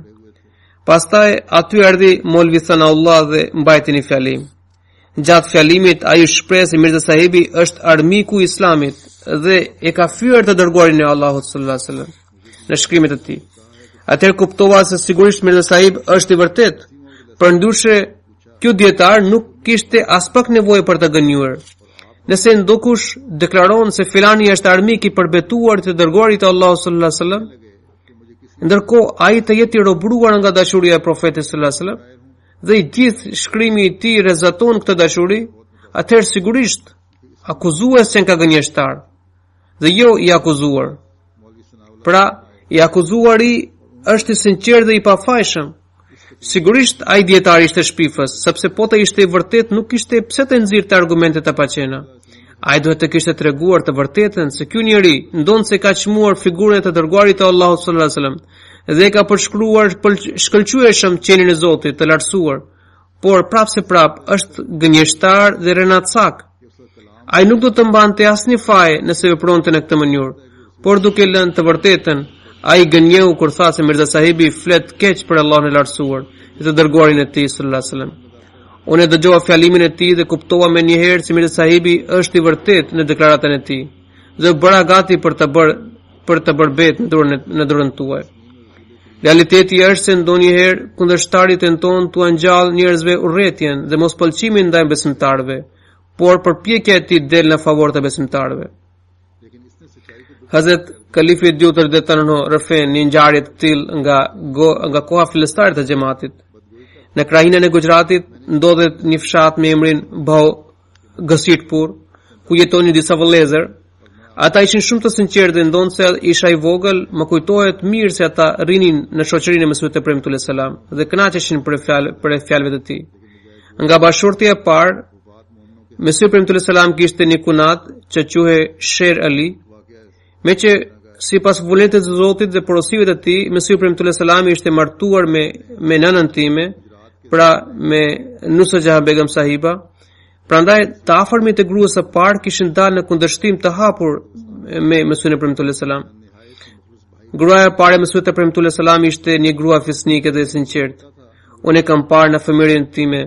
Pastaj aty erdhi Molvi Thanaullah dhe mbajti një fjalim. Gjatë fjalimit ai shpreh se Mirza sahibi është armiku i Islamit dhe e ka fyer të dërguarin e Allahut sallallahu alaihi wasallam në shkrimet e tij. Atëherë kuptova se sigurisht Mirza sahib është i vërtet, përndryshe ky dietar nuk kishte as pak nevojë për të gënjur. Nëse ndokush deklaron se filani është armik i përbetuar të dërguarit të Allahut sallallahu alaihi wasallam, ndërkohë ai të jetë i robëruar nga dashuria e profetit sallallahu alaihi wasallam dhe i gjithë shkrimi i tij rrezaton këtë dashuri, atëherë sigurisht akuzuesi ka gënjeshtar dhe jo i akuzuar. Pra, i akuzuari është i sinqert dhe i pafajshëm. Sigurisht ai dietar ishte shpifës, sepse po të ishte i vërtet nuk kishte pse të nxirrte argumente të paqena. Ai duhet të kishte treguar të vërtetën se ky njeri ndonse ka çmuar figurën e të dërguarit të Allahut sallallahu alaihi wasallam dhe ka përshkruar shkëlqyeshëm qenin e Zotit të lartësuar, por prapse prap është gënjeshtar dhe renatsak. Ai nuk do të mbante asnjë faje nëse vepronte në këtë mënyrë, por duke lënë të vërtetën, ai gënjeu kur tha se Mirza sahibi flet keq për Allahun e lartësuar dhe të dërguarin e tij sallallahu alaihi wasallam. Unë dëgjova fjalimin e tij dhe kuptova më njëherë se Mirza sahibi është i vërtet në deklaratën e tij dhe bëra gati për të bërë bet në dorën tuaj. Realiteti është se ndonjëherë kundërshtarit tenton t'u angjall njerëzve urrëtien dhe mospëlqimin ndaj besimtarëve, por përpjekja e tij del në favor të besimtarëve. Hazrat Kalifi i dytë radhiyallahu rëfen një ngjarje të tillë nga koha fillestare të xhamatit. Në krahinën e Guxharatit ndodhet një fshat me emrin Bhau Ghasitpur, ku jetonin disa vëllezër. Ata ishin shumë të sinqertë dhe ndonse isha i vogël, më kujtohet mirë se ata rinin në shoqërinë e Mesihut premtues selam dhe kënaqeshin për fjalëve të tij. Nga bashkëshortja e parë, Mesih premtues selam kishte një kunat që quhej Sher Ali, me që sipas vullnetit të Zotit dhe porosive të tij, Mesih premtues selam ishte martuar me nënën time, pra me Nusajah Begum sahiba. Prandaj të afërmit e gruas së parë kishin dalë në kundërshtim të hapur me Mesihun premtues selam. Gruaja e parë e Mesihut premtues selam ishte një grua fisnike dhe sinqert. Unë e kam parë në fëmijërinë time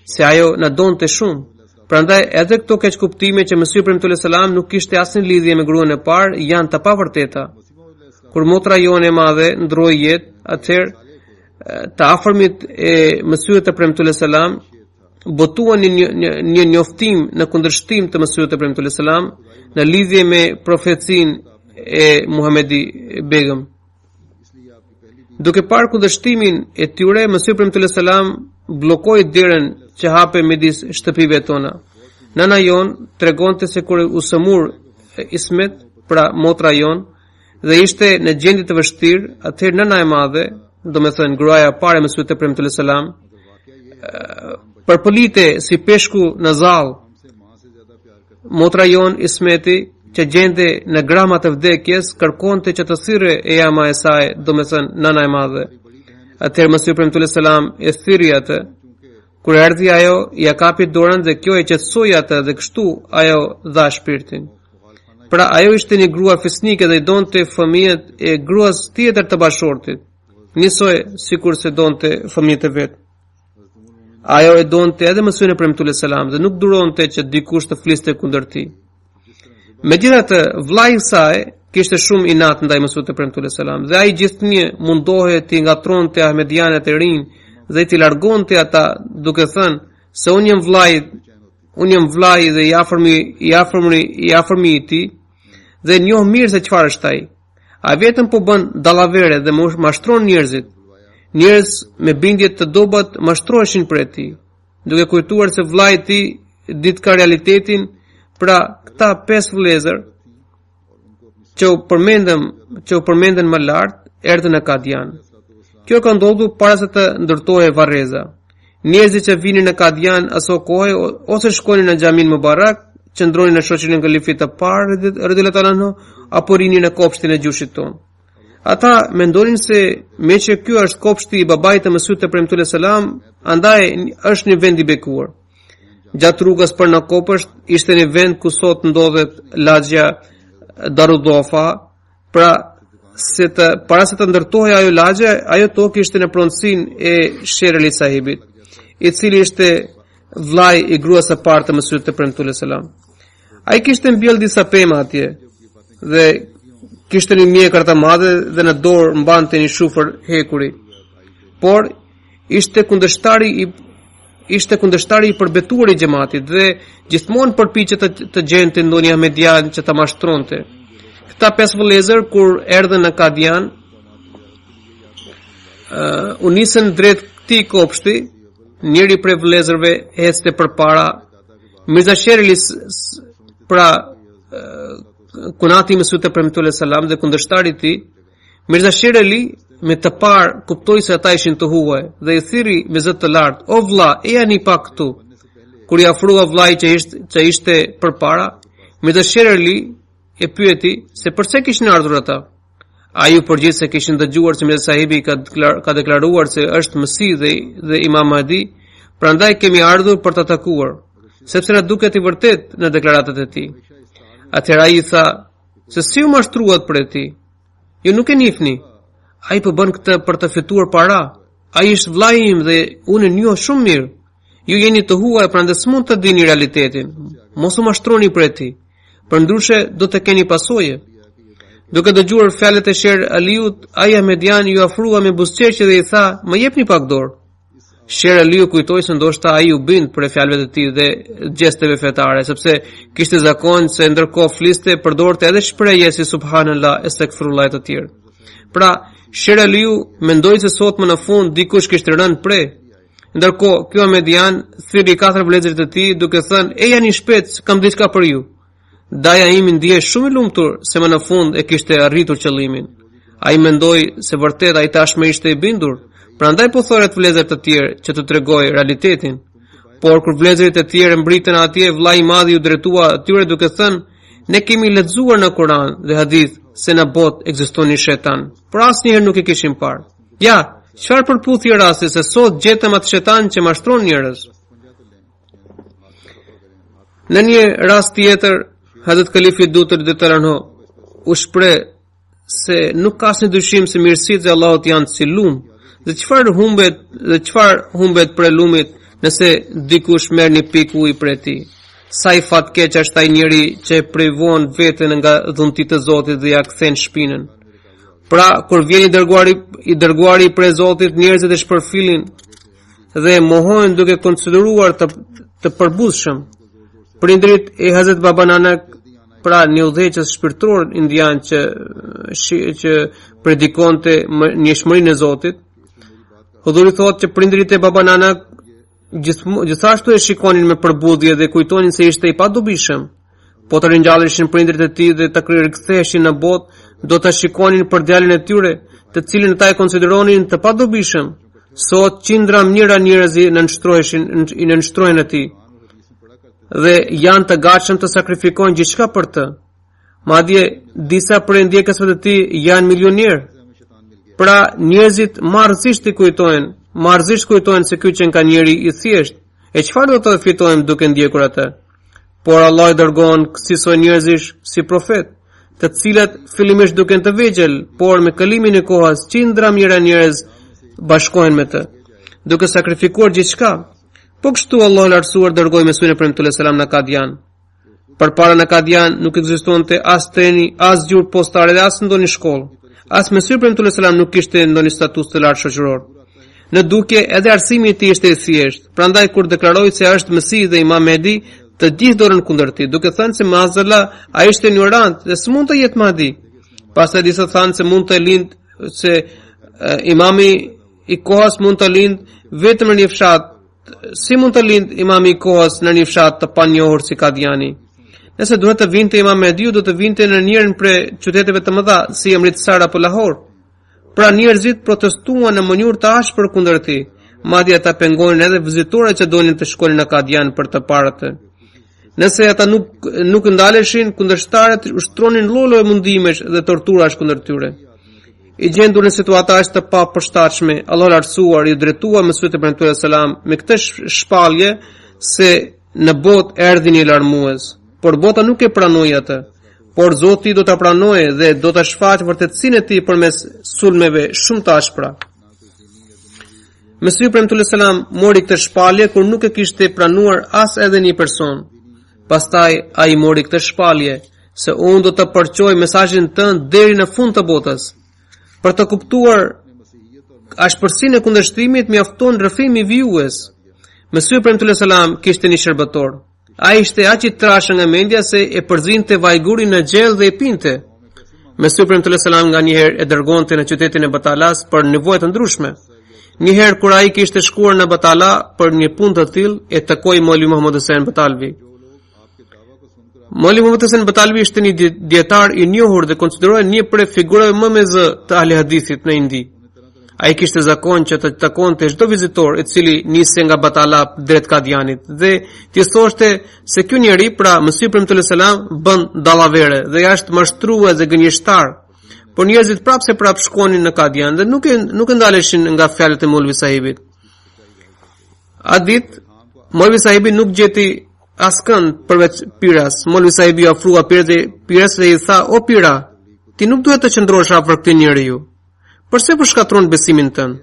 se ajo na donte shumë. Prandaj edhe këto keq kuptime që Mesih premtues selam nuk kishte asnjë lidhje me gruan e parë janë të pavërteta. Kur motra jone e madhe ndroi jetë, atëherë të afërmit e Mesihut premtues selam botuan një njoftim në kundërshtim të Mesihut premtues selam në lidhje me profecinë e Muhamedi Begum Duke parë kundërshtimin e tyre, Mesih premtues selam bllokoi derën që hape midis shtëpive tona. Nana jon tregonte se kur u sëmur Ismet, pra motra jon, dhe ishte në gjendje të vështirë, atëherë nëna e madhe, domethënë gruaja e parë e Mesihut premtues selam, përpolite si peshku në zall. Motra jon Ismeti, që gjende në grama të vdekjes, kërkonte që të thirrë e jama e saj, domethënë nëna e madhe. Atëherë Mesih premtues selam e thirrri atë. Kur erdhi ajo, ja kapi dorën dhe kjo e qetësoi atë dhe kështu ajo dha shpirtin. Pra ajo ishte një grua fisnike dhe i donte fëmijët e gruas tjetër të bashortit, njësoj sikur se donte fëmijët e vet. Ajo e donte edhe Mesihun premtues selam dhe nuk duronte që dikush të fliste kundër tij. Megjithatë, vllai i saj kishte shumë inat ndaj Mesihut premtues selam dhe ai gjithnjë mundohej të ngatronte ahmedianët e rinj dhe t'i largonte ata, duke thënë se unë jam vllai dhe i afërmi i tij dhe njoh mirë se çfarë është ai. Ai vetëm po bën dallavere dhe mashtron njerëzit. Njerëz me bindje të dobat mashtroheshin për tij, duke kujtuar se vllai i tij ditë ka realitetin. Pra këta 5 vëllezër që u përmenden më lart erdhën në Kadian. Kjo ka ndodhur para se të ndërtohej varreza. Njerëzit që vinin në Kadian aso kohë ose shkonin në xhamin Mubarak, qëndronin në shoqërinë e kalifit të parë radhiyallahu anhu, apo rinin në kopshtin e gjushit ton. Ata mendonin se me që ky është kopshti i babait të Mesihut premtues selam, andaj është një vend i bekuar. Gjatë rrugës për në kopësht ishte një vend ku sot ndodhet laxhja Darudofa. Para se të ndërtohej ajo laxhe, ajo tokë ishte në pronësinë e Shereli sahibit, i cili ishte vllai i gruas së parë të Mesihut premtues selam. Ai kishte mbjell disa pema atje dhe kishte një mjekër të madhe dhe në dorë mbante një shufër hekuri. Por ishte kundërshtari i përbetuar i xhamatit dhe gjithmonë përpiqet të gjente ndonjë ahmedian që ta mashtronte. Këta 5 vëllezër kur erdhën në Kadian, u nisën drejt këtij kopshti. Njëri prej vëllezërve ecste përpara. Mirza Shereli, pra kunati i Mesihut premtues selam dhe kundërshtari i tij, Mirza Shereli me të parë kuptoi se ata ishin të huaj dhe i thirri me zë të lartë: "O vlla, e jani pak këtu." Kur i afrua vllai që ishte përpara, Mirza Shereli e pyeti se pse kishin ardhur ata. Ai u përgjigj se kishin dëgjuar se Mirza sahibi ka deklaruar se është Mesih dhe Imam Mahdi, prandaj kemi ardhur për të takuar, sepse na duket i vërtet në deklaratat e tij. Atëherë ai tha: "Se si u mashtruat për ti? Ju nuk e njihni. Ai po bën këtë për të fituar para. Ai është vllai im dhe unë e njoh shumë mirë. Ju jeni të huaj, prandaj s'mund të dini realitetin. Mos u mashtroni për ti, përndryshe do të keni pasojë." Duke dëgjuar fjalët e Sher Aliut, ai ahmedian ju afrua me buzëqeshje dhe i tha: "Më jepni pak dorë." Sher Aliu kujtoi se ndoshta ai u bind për fjalët e tij dhe gjesteve fetare, sepse kishte zakon se ndërkohë fliste përdorte edhe shprehje si subhanallah, astaghfirullah e të tjerë. Pra, Sher Aliu mendoi se sot më në fund dikush kishte rënë pre. Ndërkohë, ky ahmedian thirri 4 vëllezërit e tij duke thënë: "E jani shpejt, kam diçka për ju." Daja imi ndihej shumë i lumtur se më në fund e kishte arritur qëllimin. Ai mendoi se vërtet ai tashmë ishte i bindur, prandaj po thoret vëllezër të tjerë që të tregojë realitetin. Por kur vëllezërit e tjerë mbritën atje, vllai i madh u drejtua atyre duke thënë: "Ne kemi lexuar në Kur'an dhe hadith se në botë ekziston një shetan, por asnjëherë nuk e kishim parë. Ja, çfarë përputhje rasti se sot gjetëm atë shetan që mashtron njerëz." Në një rast tjetër, Hazrat Kalifi Dutër Detarano u shpreh se nuk ka asnjë dyshim se mirësitë e Allahut janë si lum, dhe çfarë humbet për lumit nëse dikush merr një pikë ujë prej tij. Sa i fatkeq është ai njeri që e privon veten nga dhuntit e Zotit dhe ja kthen shpinën. Pra, kur vjen i dërguari prej Zotit, njerëzit e shpërfillin dhe mohojnë duke konsideruar të përbuzshëm. Prindrit e Hazrat Baba Nanak pra një udhëheqës shpirtëror indian që predikonte njëshmërinë e Zotit. Hudhuri thotë që prindërit e Baba Nanak gjithashtu e shikonin me përbudhje dhe kujtonin se ishte i padobishëm. Po të ringjalleshin prindërit e tij dhe të riktheheshin në botë, do ta shikonin për djalin e tyre, të cilin ata e konsideronin të padobishëm. Sot qindra mijëra njerëz i nënshtrohen atij dhe janë të gatshëm të sakrifikojnë gjithçka për të. Madje disa prej ndjekësve të tij janë milionierë. Pra njerëzit marrësisht kujtojnë se ky që ka njeri i thjesht. E çfarë do të fitojmë duke ndjekur atë? Por Allah i dërgon kësaj njerëzish si profet, të cilat fillimisht duken të vegjël, por me kalimin e kohës qindra mijëra njerëz bashkohen me të, duke sakrifikuar gjithçka. Po kështu Allah i lartësuar dërgoi Mesihun e premtuar selam në Kadian. Përpara në Kadian nuk ekzistonte as treni, as gjurmë postare dhe as ndonjë shkollë. As Mesihu i premtuar selam nuk kishte ndonjë status të lartë shoqëror. Në dukje edhe arsimi i tij ishte i thjeshtë. Prandaj kur deklaroi se është Mesihi dhe Imam Mehdi, të gjithë dorën kundër tij, duke thënë se maazallah ai ishte ignorant dhe s'mund të jetë Mahdi. Pastaj disa thanë se mund të lindë se imami i kohës mund të lindë vetëm në një fshat. Si mund të lindë imami i kohës në një fshat të panjohur si Kadiani? Nëse duhet të vinte Imam Mehdiu, do të vinte në njërin prej qyteteve të mëdha, si Amritsar apo Lahore. Pra njerëzit protestuan në mënyrë të ashpër kundër tij. Madje ata pengonin edhe vizitorët që donin të shkonin në Kadian për të parë atë. Nëse ata nuk ndaleshin, kundërshtarët ushtronin lloj mundimesh dhe torturash kundër tyre. I gjendur në situata aq të papërshtatshme, Allah lartësuar i drejtua Mesihut e premtuar selam me këtë shpallje se në botë erdhi një larmues, por bota nuk e pranoi atë. Por Zoti do ta pranojë dhe do ta shfaqë vërtetësinë e tij përmes sulmeve shumë të ashpra. Mesihu premtuar selam mori këtë shpallje kur nuk e kishte pranuar as edhe një person. Pastaj ai mori këtë shpallje se unë do të përqoj mesazhin tënd deri në fund të botës. Për të kuptuar ashpërsinë e kundërshtimit mjafton rrëfimi vijues. Mesihu premtuar selam kishte një shërbëtor. Ai ishte aq i trashë nga mendja se e përzinte vajgurin në gjell dhe e pinte. Mesihu premtuar selam nganjëherë e dërgonte në qytetin e Batalas për nevoja të ndryshme. Një herë kur ai kishte shkuar në Batala për një punë të tillë, e takoi Molvi Muhammad Hussein Batalvi. Molvi Muhammad Hussein Batalvi ishte një dietar i njohur dhe konsiderohej një prej figurave më me zë të ahli hadithit në Indi. Ai kishte zakon që të takonte çdo vizitor i cili niste nga Batala drejt Kadianit dhe t'i thoshte se ky njeri, pra Mesihu premtuar selam, bën dallavere dhe jashtë mashtrues dhe gënjeshtar. Por njerëzit prap shkonin në Kadian dhe nuk ndaleshin nga fjalët e Molvi sahibit. Atë ditë Molvi sahibi nuk gjeti askënd përveç piras. Molvi sahibi ofrua piras dhe i tha: "O pira, ti nuk duhet të qëndrosh afër këtij njeriu. Përse po shkatron besimin tënd?"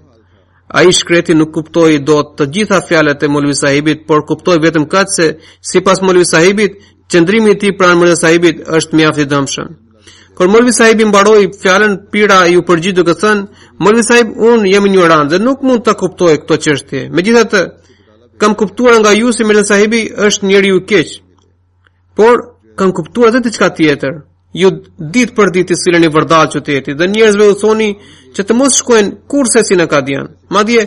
Ai shkreti nuk kuptoi dot të gjitha fjalët e Molvi sahibit, por kuptoi vetëm këtë se sipas Molvi sahibit, qëndrimi i tij pranë Molvi sahibit është mjaft i dëmshëm. Kur Molvi sahibi mbaroi fjalën, pira i u përgjigj duke thënë: "Molvi sahib, unë jam ignorant dhe nuk mund ta kuptoj këtë çështje. Megjithatë, kam kuptuar nga ju se Molvi sahibi është njeriu i keq. Por kam kuptuar edhe diçka tjetër. Ju ditë për ditë sileni vërdall qytetit dhe njerëzve u thoni që të mos shkojnë kurse si në Kadian. Madje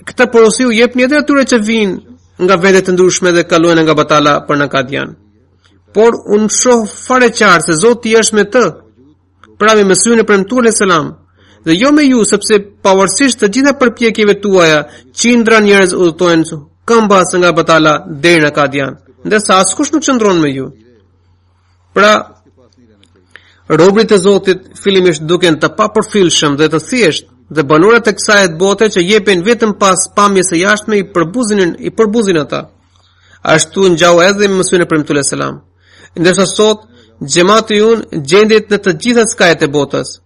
këtë porosi u jepni edhe atyre që vinë nga vende të ndryshme dhe kalojnë nga Batala për në Kadian. Por unë shoh fare qartë se Zoti është me të, pra me Mesihun e premtuar selam, dhe jo me ju, sepse pavarësisht të gjitha përpjekjeve tuaja, qindra njerëz udhtojnë këmbas nga Batala deri në Kadian, ndërsa askush nuk qëndron me ju. Pra, robrit e Zotit fillimisht duken të papërfillshëm dhe të thjesht, dhe banorët e kësaj bote që jepen vetëm pas pamjes së jashtme i përbuzin ata. Ashtu ngjau edhe me Mesihun e premtuar selam. Ndërsa sot xhamati ynë gjendet në të gjitha skajet e botës.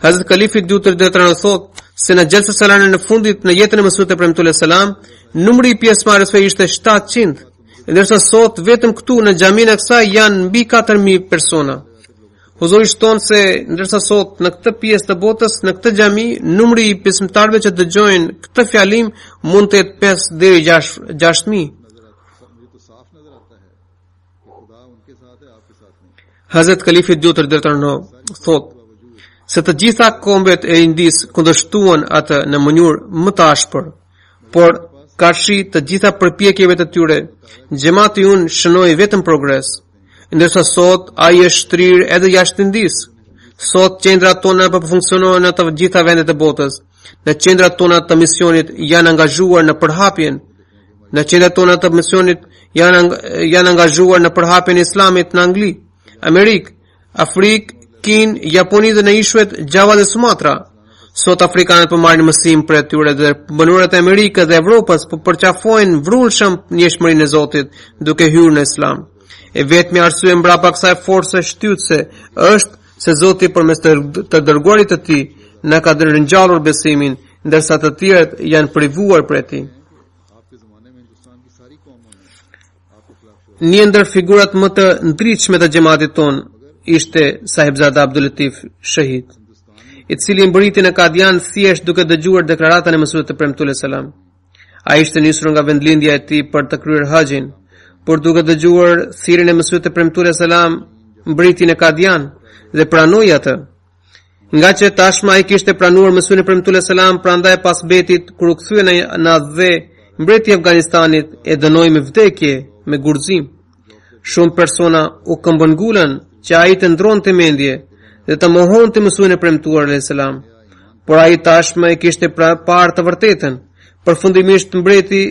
Hazrat Kalifi Dutër thotë se në xhelsa salane në fundit në jetën e Mesihut e premtuar selam, numri i pjesëmarrësve ishte 700, ndërsa sot vetëm këtu në xhamin e kësaj janë mbi 4000 persona. Huzuri shton se ndërsa sot në këtë pjesë të botës, në këtë xhami, numri i besimtarëve që dëgjojnë këtë fjalim mund të jetë 5 deri 6000. Hazrat Khalifi Dutër Dërtërno thot se të gjitha kombet e Indis kundërshtuan atë në mënyrë më të ashpër, por karshi të gjitha përpjekjeve të tyre, xhamati unë shënoi vetëm progres, ndërsa sot ai është shtrirë edhe jashtë Indis. Sot qendrat tona po funksionojnë në të gjitha vendet e botës. Në qendrat tona të misionit janë angazhuar në përhapjen. Në qendrat tona të misionit janë angazhuar në përhapjen e Islamit në Angli, Amerikë, Afrikë, Kinë, Japoni dhe në ishuet Gjava dhe Sumatra. Sot afrikanët po marrin mësim për tyre dhe banorët e Amerikës dhe Evropës po përqafojnë vrullshëm njëshmërinë e Zotit duke hyrë në Islam. E vetmi arsye mbrapa kësaj force shtytëse është se Zoti përmes të dërguarit të tij na ka ringjallur besimin, ndërsa të tjerët janë privuar prej tij. Një ndër figurat më të ndritshme të xhamatit ton ishte Sahibzada Abdul Latif Shahid, i cili mbriti në Kadian thjesht duke dëgjuar deklaratën e Mesihut të Premtuar selam. Ai ishte nisur nga vendlindja e tij për të kryer haxhin, por duke dëgjuar thirrjen e Mesihut të Premtuar selam, mbriti në Kadian dhe pranoi atë. Nga që tashmë ai kishte pranuar Mesihun e Premtuar selam, prandaj pas betit kur u kthye në Adhe, mbreti i Afganistanit e dënoi me vdekje me gurzim. Shumë persona u këmbëngulën që ai të ndronte mendje dhe të mohonte Mesihun e Premtuar selam, por ai tashmë e kishte parë të vërtetën. Përfundimisht mbreti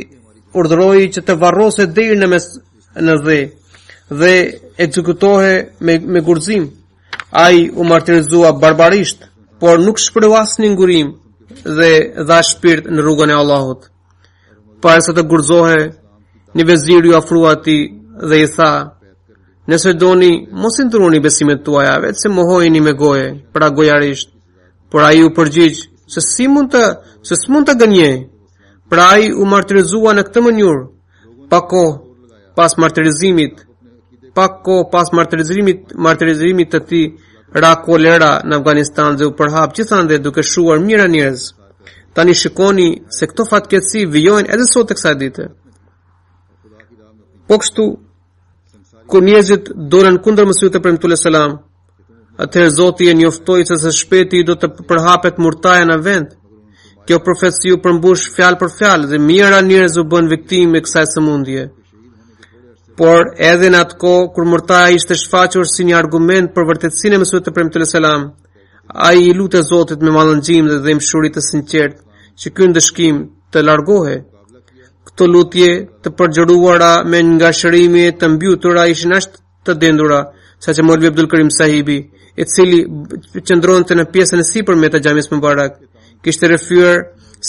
urdhëroi që të varrose deri në dhe ekzekutohej me gurzim. Ai u martirizua barbarisht, por nuk shpreu asnjë ngurim dhe dha shpirt në rrugën e Allahut. Para se të gurzohej, një vezir ju afrua atij dhe i tha: "Nëse doni, mos i ndroni besimet tuaja, vetë se mohojeni me goje, pra gojarisht." Por ai u përgjigj se s'mund të gënjej. Pra ai u martirizua në këtë mënyrë. Pak kohë pas martirizimit të tij, ra kolera në Afganistan dhe u përhap gjithandej duke shuar mijëra njerëz. Tani shikoni se këto fatkeqësi vijojnë edhe sot tek kësaj dite. Po kështu, kur njerëzit dolën kundër Mesihut të Premtuar selam, atëherë Zoti e njoftoi se së shpejti do të përhapet murtaja në vend. Kjo profeci u përmbush fjalë për fjalë dhe mijëra njerëz u bën viktimë e kësaj sëmundje. Por edhe në atë kohë kur murtaja ishte shfaqur si një argument për vërtetësinë e Mesihut të Premtuar selam, ai i lutej Zotit me mallëngjim dhe dëmshuri të sinqertë që ky ndëshkim të largohej. Këto lutje të përgjëruara me ngashërimi të mbytura ishin ashtë të dendura, saqë Maulvi Abdul Karim Sahibi, i cili qëndronte në pjesën e sipërme të xhamis Mubarak, kishte rrëfyer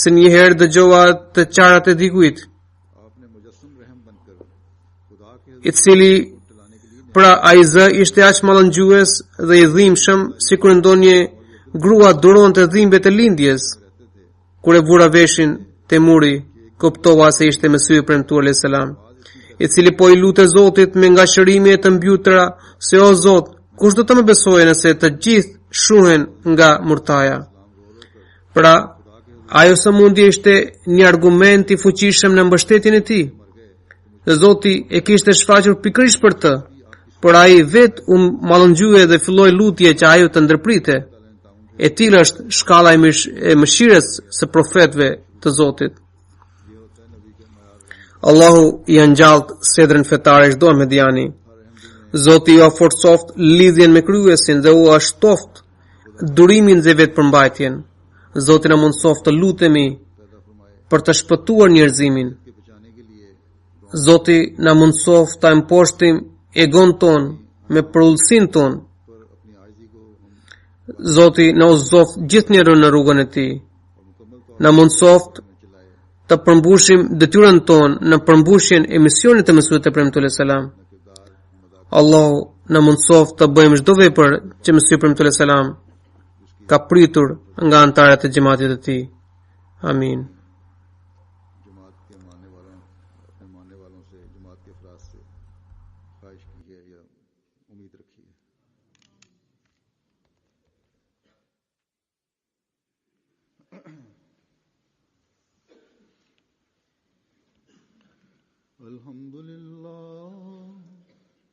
se një herë dëgjova të qarat e dikujt, i cili pra ai zë ishte aq mallëngjues dhe i dhimbshëm sikur ndonjë grua duronte dhimbjet e lindjes. Kur e vura veshin Temuri, kuptova se ishte Mesihu i Premtuar selam, i cili po i lutë Zotit me ngashërime të mbytura se o Zot, kush do të më besojë nëse të gjithë shuhen nga murtaja. Pra, ajo sëmundje ishte një argument i fuqishëm në mbështetjen e tij. Dhe Zoti e kishte shfaqur pikërisht për të, por ai vetë u mallëngjye dhe filloi lutje që ajo të ndërprite. E tillë është shkalla e mëshirës së profetëve të Zotit. Allahu i angjalt sedrën fetare çdo ahmediani. Zoti ju forcoft lidhjen me kryesin dhe u ashtoft durimin dhe vetë përmbajtjen. Zoti na mundsoft të lutemi për të shpëtuar njerëzimin. Zoti na mundsoft ta imposhtim egon ton me përullësin ton. Zoti na uzoft gjithë njerën në rrugën e tij. Na mundsoft të përmbushim detyrën tonë në përmbushjen e misionit të Mesihut të Premtuar selam. Allahu na mundsoft të bëjmë çdo vepër që Mesihu i Premtuar selam ka pritur nga anëtarët e xhamatit të tij. Amin. Alhamdulillah,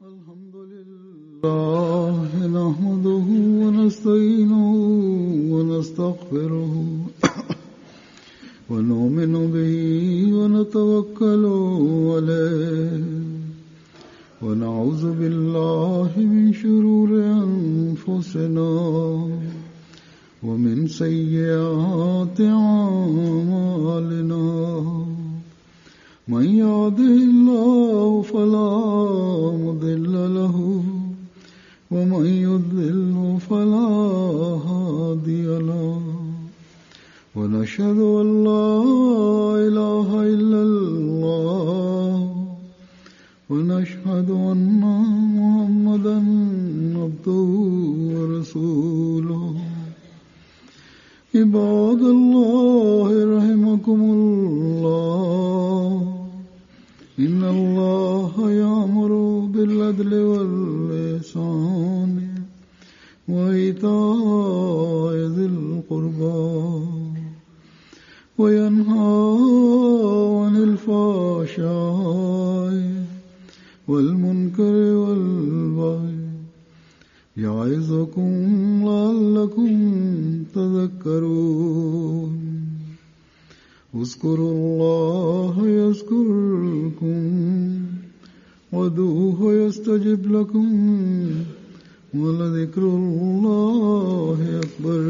alhamdulillah. الله نحمده ونستعينه ونستغفره ونؤمن به ونتوكل عليه ونعوذ بالله من شرور أنفسنا ومن سيئات أعمالنا من يهده الله فلا مضل له ومن يضلل فلا هادي له ونشهد أن لا إله إلا الله ونشهد أن محمدا عبده ورسوله عباد الله رحمكم الله إن الله يأمر بالعدل والإحسان وإيتاء ذي القربى وينهى عن الفحشاء والمنكر والبغي يعظكم لعلكم تذكرون اذكروا الله يذكركم وادعوه يستجب لكم ولذكر الله أكبر.